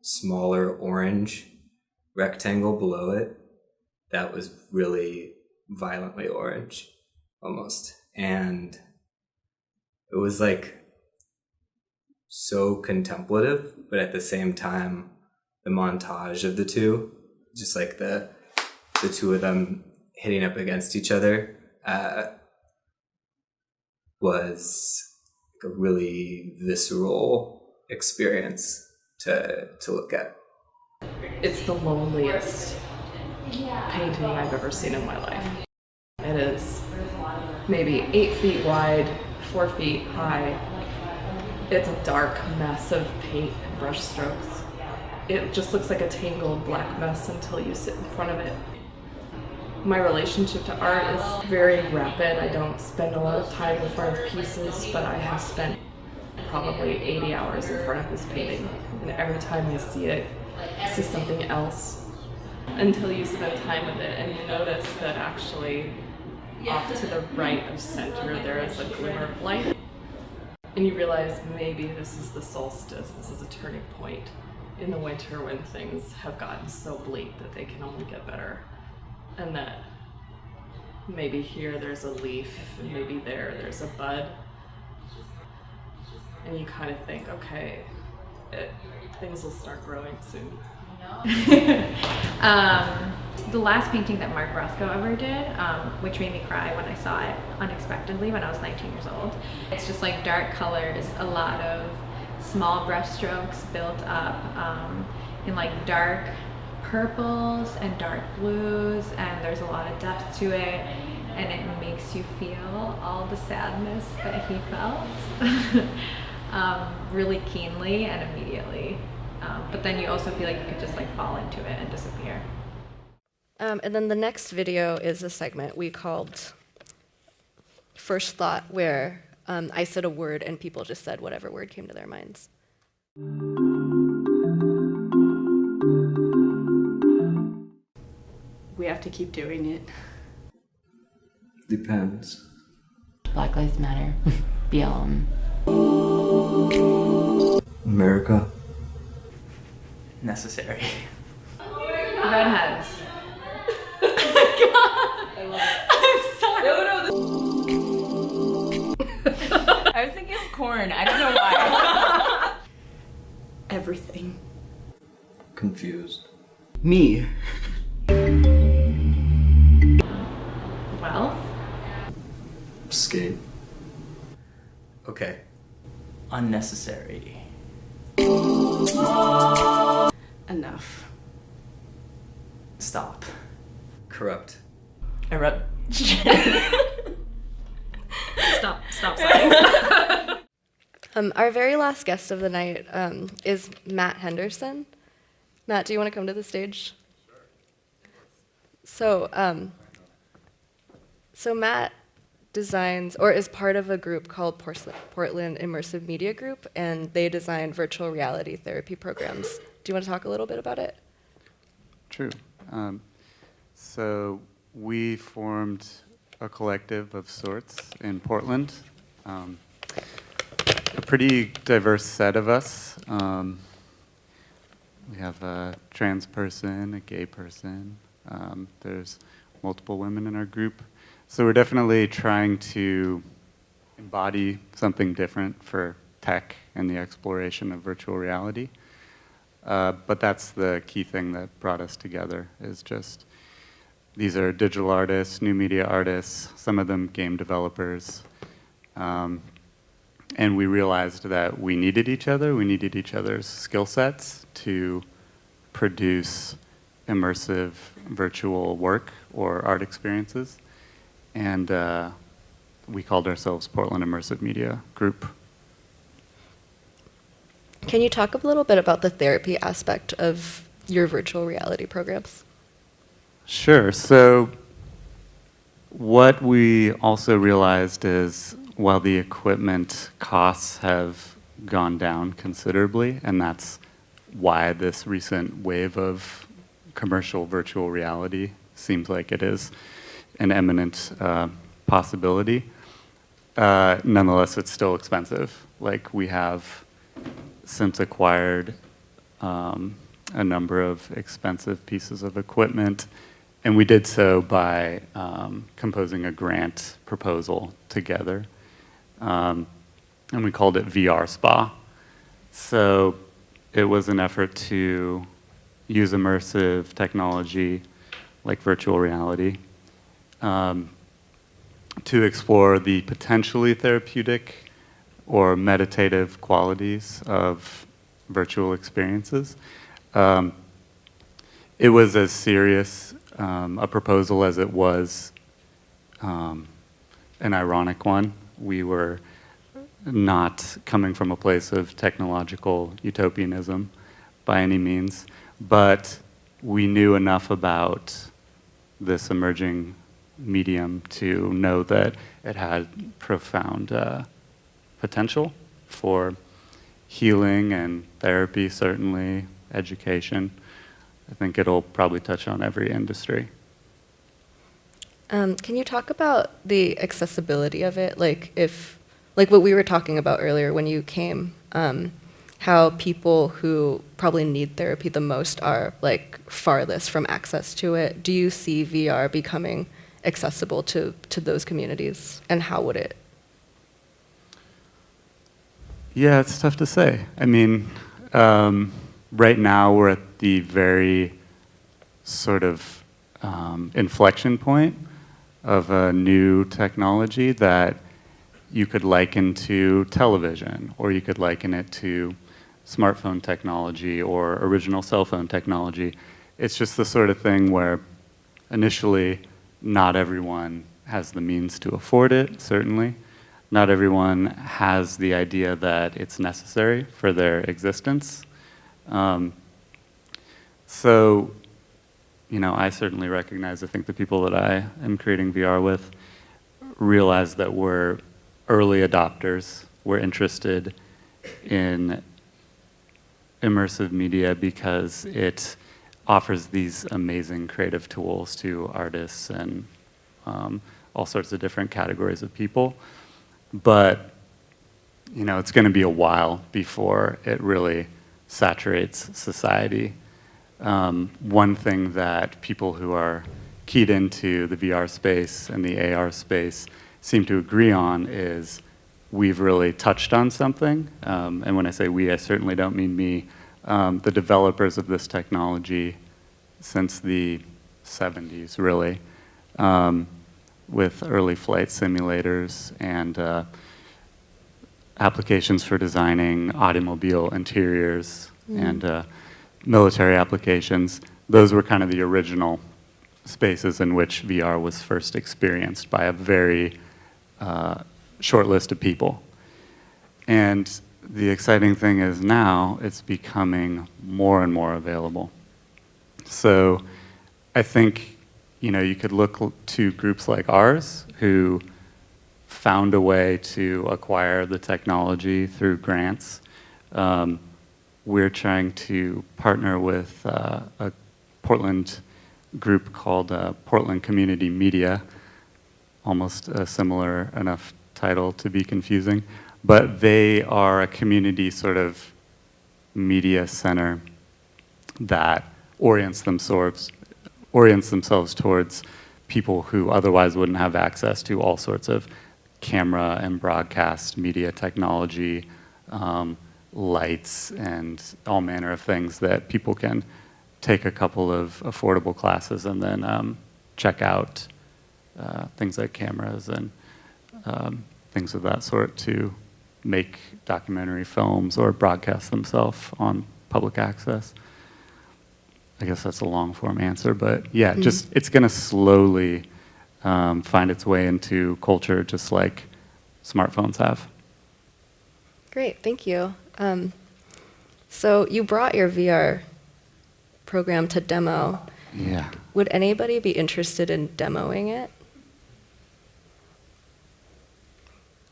smaller orange rectangle below it that was really violently orange almost. And it was like so contemplative, but at the same time, the montage of the two, just like the two of them hitting up against each other, was a really visceral experience to look at. It's the loneliest painting I've ever seen in my life. It is maybe 8 feet wide, 4 feet high. It's a dark mess of paint and brush strokes. It just looks like a tangled black mess until you sit in front of it. My relationship to art is very rapid. I don't spend a lot of time in front of pieces, but I have spent probably 80 hours in front of this painting. And every time I see it, I see something else. Until you spend time with it and you notice that actually off to the right of center there is a glimmer of light. And you realize maybe this is the solstice, this is a turning point in the winter when things have gotten so bleak that they can only get better. And that maybe here there's a leaf, and maybe there's a bud. And you kind of think, okay, things will start growing soon. The last painting that Mark Rothko ever did, which made me cry when I saw it unexpectedly when I was 19 years old. It's just like dark colors, a lot of small brush strokes built up in like dark purples and dark blues, and there's a lot of depth to it, and it makes you feel all the sadness that he felt really keenly and immediately. But then you also feel like you could just like fall into it and disappear. And then the next video is a segment we called First Thought, where I said a word and people just said whatever word came to their minds. We have to keep doing it. Depends. Black Lives Matter. BLM. America. Necessary. Redheads. torn. I don't know why. Everything. Confused. Me. Wealth. Escape. Okay. Unnecessary. Enough. Stop. Corrupt. Erupt. Stop signs. Our very last guest of the night is Matt Henderson. Matt, do you want to come to the stage? So Matt designs, or is part of a group called Portland Immersive Media Group, and they design virtual reality therapy programs. Do you want to talk a little bit about it? True. So we formed a collective of sorts in Portland. A pretty diverse set of us. We have a trans person, a gay person. There's multiple women in our group. So we're definitely trying to embody something different for tech and the exploration of virtual reality. But that's the key thing that brought us together, is just these are digital artists, new media artists, some of them game developers. And we realized that we needed each other's skill sets to produce immersive virtual work or art experiences. And we called ourselves Portland Immersive Media Group. Can you talk a little bit about the therapy aspect of your virtual reality programs? Sure. So what we also realized is while the equipment costs have gone down considerably, and that's why this recent wave of commercial virtual reality seems like it is an imminent possibility, nonetheless it's still expensive. Like, we have since acquired a number of expensive pieces of equipment, and we did so by composing a grant proposal together. And we called it VR Spa. So it was an effort to use immersive technology like virtual reality to explore the potentially therapeutic or meditative qualities of virtual experiences. It was as serious a proposal as it was an ironic one. We were not coming from a place of technological utopianism by any means, but we knew enough about this emerging medium to know that it had profound potential for healing and therapy, certainly, education. I think it'll probably touch on every industry. Can you talk about the accessibility of it? Like what we were talking about earlier when you came, how people who probably need therapy the most are like farthest from access to it. Do you see VR becoming accessible to those communities, and how would it? Yeah, it's tough to say. I mean, right now we're at the very sort of inflection point of a new technology that you could liken to television, or you could liken it to smartphone technology or original cell phone technology. It's just the sort of thing where initially not everyone has the means to afford it, certainly. Not everyone has the idea that it's necessary for their existence. So, you know, I certainly recognize, I think the people that I am creating VR with realize that we're early adopters. We're interested in immersive media because it offers these amazing creative tools to artists and all sorts of different categories of people. But, you know, it's going to be a while before it really saturates society. One thing that people who are keyed into the VR space and the AR space seem to agree on is we've really touched on something. And when I say we, I certainly don't mean me. The developers of this technology since the 70s, really, with early flight simulators and applications for designing automobile interiors and military applications. Those were kind of the original spaces in which VR was first experienced by a very short list of people. And the exciting thing is now it's becoming more and more available. So I think, you know, you could look to groups like ours who found a way to acquire the technology through grants. We're trying to partner with a Portland group called Portland Community Media, almost a similar enough title to be confusing, but they are a community sort of media center that orients themselves towards people who otherwise wouldn't have access to all sorts of camera and broadcast media technology, lights, and all manner of things that people can take a couple of affordable classes and then check out things like cameras and things of that sort to make documentary films or broadcast themselves on public access. I guess that's a long form answer, but yeah, just it's going to slowly find its way into culture just like smartphones have. Great, thank you. So you brought your VR program to demo. Yeah. Would anybody be interested in demoing it?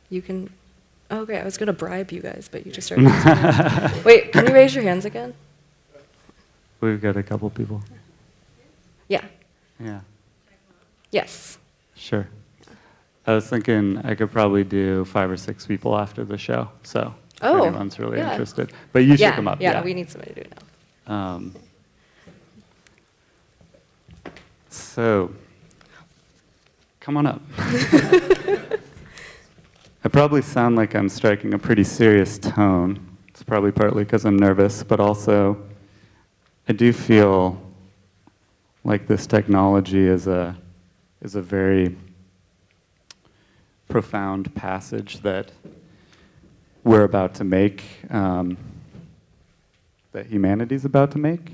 You can, oh, okay, I was gonna bribe you guys, but you just started raising your hands. Wait, can you raise your hands again? We've got a couple people. Yeah. Yeah. Yes. Sure. I was thinking I could probably do 5 or 6 people after the show, so if anyone's really interested. But you should come up. Yeah, we need somebody to do it now. So, come on up. I probably sound like I'm striking a pretty serious tone. It's probably partly because I'm nervous, but also I do feel like this technology is a very profound passage that we're about to make, that humanity's about to make.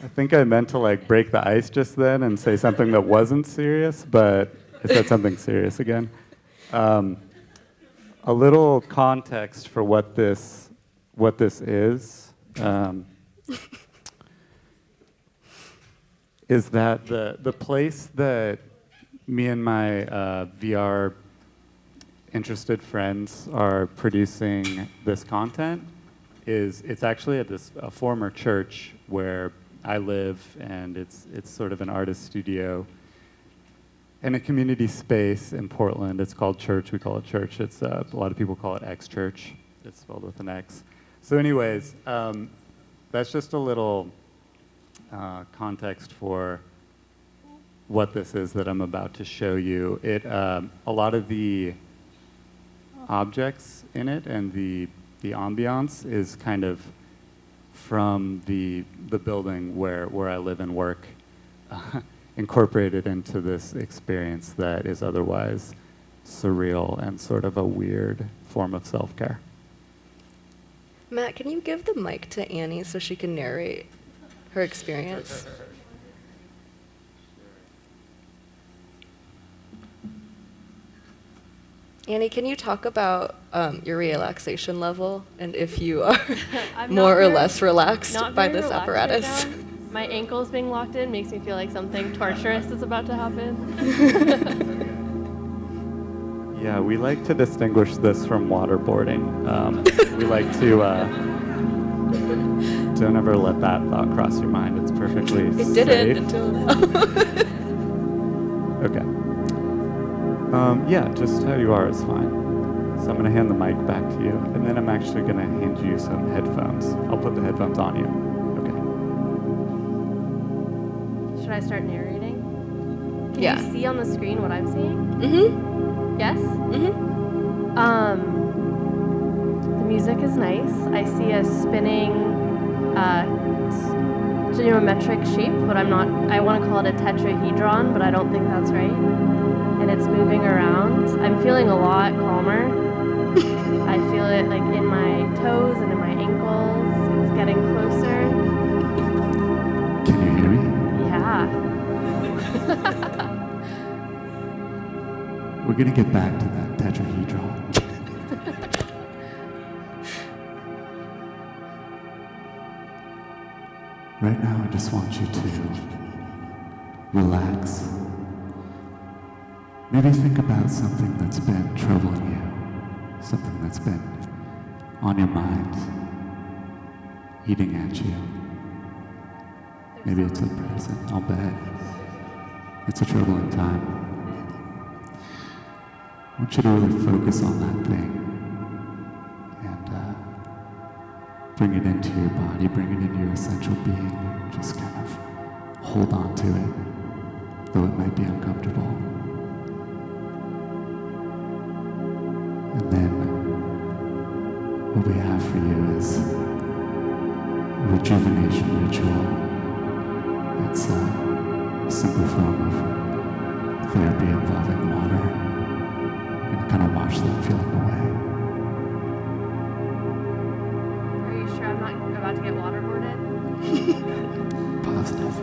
I think I meant to like break the ice just then and say something that wasn't serious, but I said something serious again. A little context for what this is that the place that me and my VR interested friends are producing this content it's actually at a former church where I live, and it's sort of an artist studio and a community space in Portland. It's called Church. We call it Church. It's a lot of people call it X Church. It's spelled with an X. So anyways, that's just a little context for what this is that I'm about to show you. A lot of the objects in it and the ambiance is kind of from the building where I live and work, incorporated into this experience that is otherwise surreal and sort of a weird form of self-care. Matt, can you give the mic to Annie so she can narrate her experience? Annie, can you talk about your relaxation level and if you are more or less relaxed by this apparatus? Right, my ankles being locked in makes me feel like something torturous is about to happen. Yeah, we like to distinguish this from waterboarding. We like to, don't ever let that thought cross your mind. It's perfectly safe. It didn't until now. Okay. Yeah, just how you are is fine. So I'm going to hand the mic back to you, and then I'm actually going to hand you some headphones. I'll put the headphones on you. Okay. Should I start narrating? Can Yeah. you see on the screen what I'm seeing? Mm-hmm. Yes? Mm-hmm. The music is nice. I see a spinning geometric shape, but I want to call it a tetrahedron, but I don't think that's right. And it's moving around. I'm feeling a lot calmer. I feel it like in my toes and in my ankles. It's getting closer. Can you hear me? Yeah. We're gonna get back to that tetrahedron. Right now, I just want you to relax. Maybe think about something that's been troubling you, something that's been on your mind, eating at you. Maybe it's a person, I'll bet. It's a troubling time. I want you to really focus on that thing and bring it into your body, bring it into your essential being. Just kind of hold on to it, though it might be uncomfortable. And then what we have for you is a rejuvenation ritual. It's a simple form of therapy involving water. We're going to kind of wash that feeling away. Are you sure I'm not about to get waterboarded? Positive.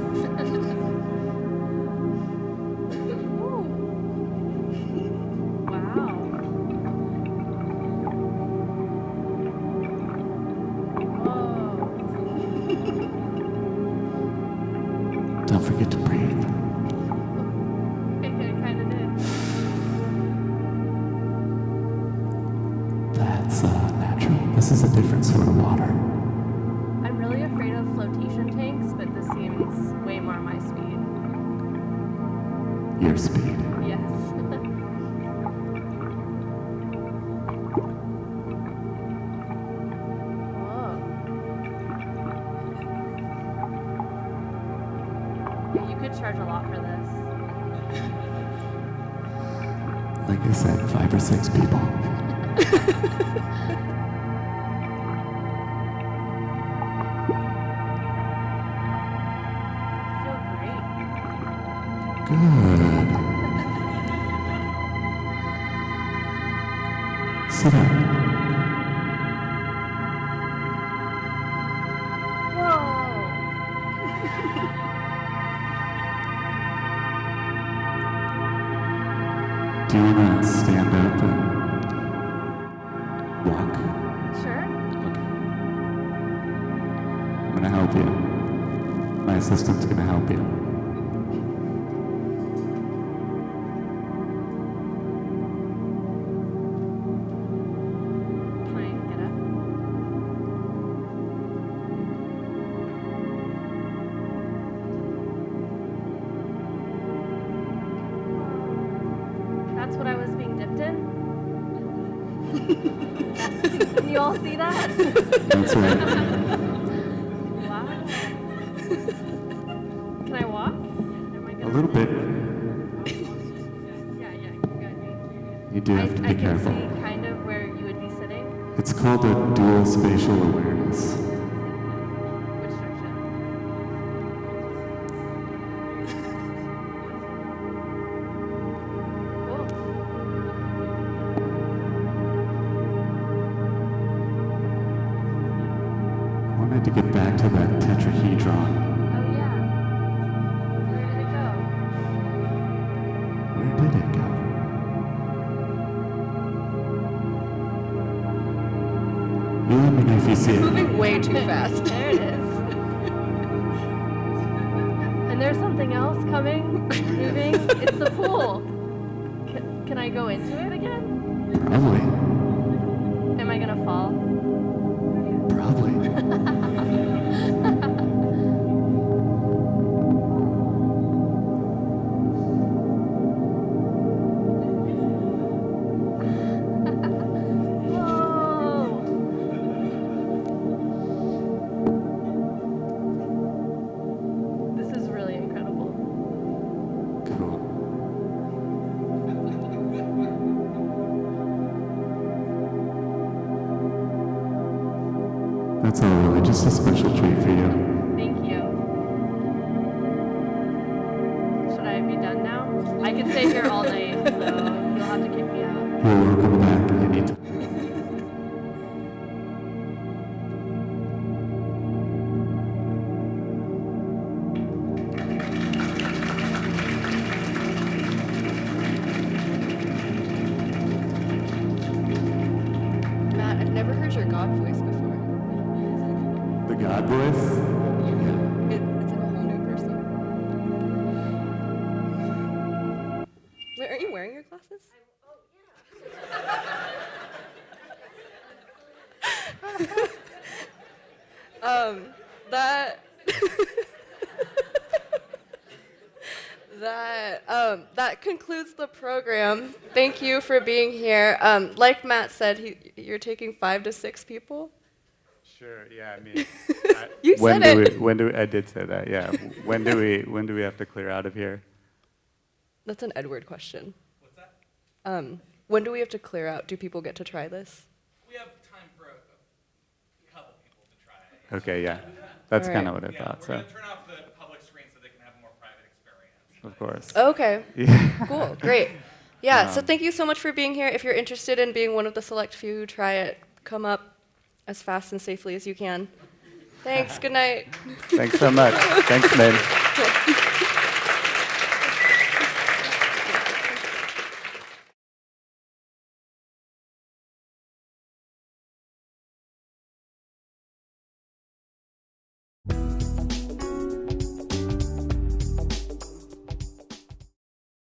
Don't forget to breathe. I kind of did. That's natural. This is a different sort of water. I'm really afraid of flotation tanks, but this seems way more my speed. Your speed. Yes. Yeah, you could charge a lot for this. Like I said, 5 or 6 people. Good. Sit up. Do you want to stand up and walk? Sure. I'm going to help you. My assistant's going to help you. Can I get up? That's what I was being dipped in? Can you all see that? That's right. Wow. Can I walk? A little bit. Yeah, you got me. You do have to be careful. I can see kind of where you would be sitting. It's called a dual spatial awareness. Which direction? I wanted to get back to that tetrahedron. Oh yeah. Where did it go? Where did it go? You let me know if you see it. Moving way too fast. There it is. And there's something else coming, moving. It's the pool. Can I go into it again? Probably. Am I gonna fall? Probably. This is really incredible. Cool. just a special treat for you. Thank you. Should I be done now? I could stay here all night, so you'll have to kick me out. You're welcome back anytime. Matt, I've never heard your God voice before. The God voice? It's like a whole new person. Wait, aren't you wearing your glasses? That that concludes the program. Thank you for being here. Like Matt said, you're taking 5 to 6 people. Sure. Yeah. I mean, You said it. I did say that. Yeah. When do we have to clear out of here? That's an Edward question. What's that? When do we have to clear out? Do people get to try this? We have time for a couple people to try it. Okay. Yeah. That's All kind right. of what I thought. We're So. going to turn off the public screen so they can have a more private experience. Of course. Okay. Yeah. Cool. Great. Yeah. So thank you so much for being here. If you're interested in being one of the select few who try it, come up as fast and safely as you can. Thanks. Good night. Thanks so much. Thanks, Min.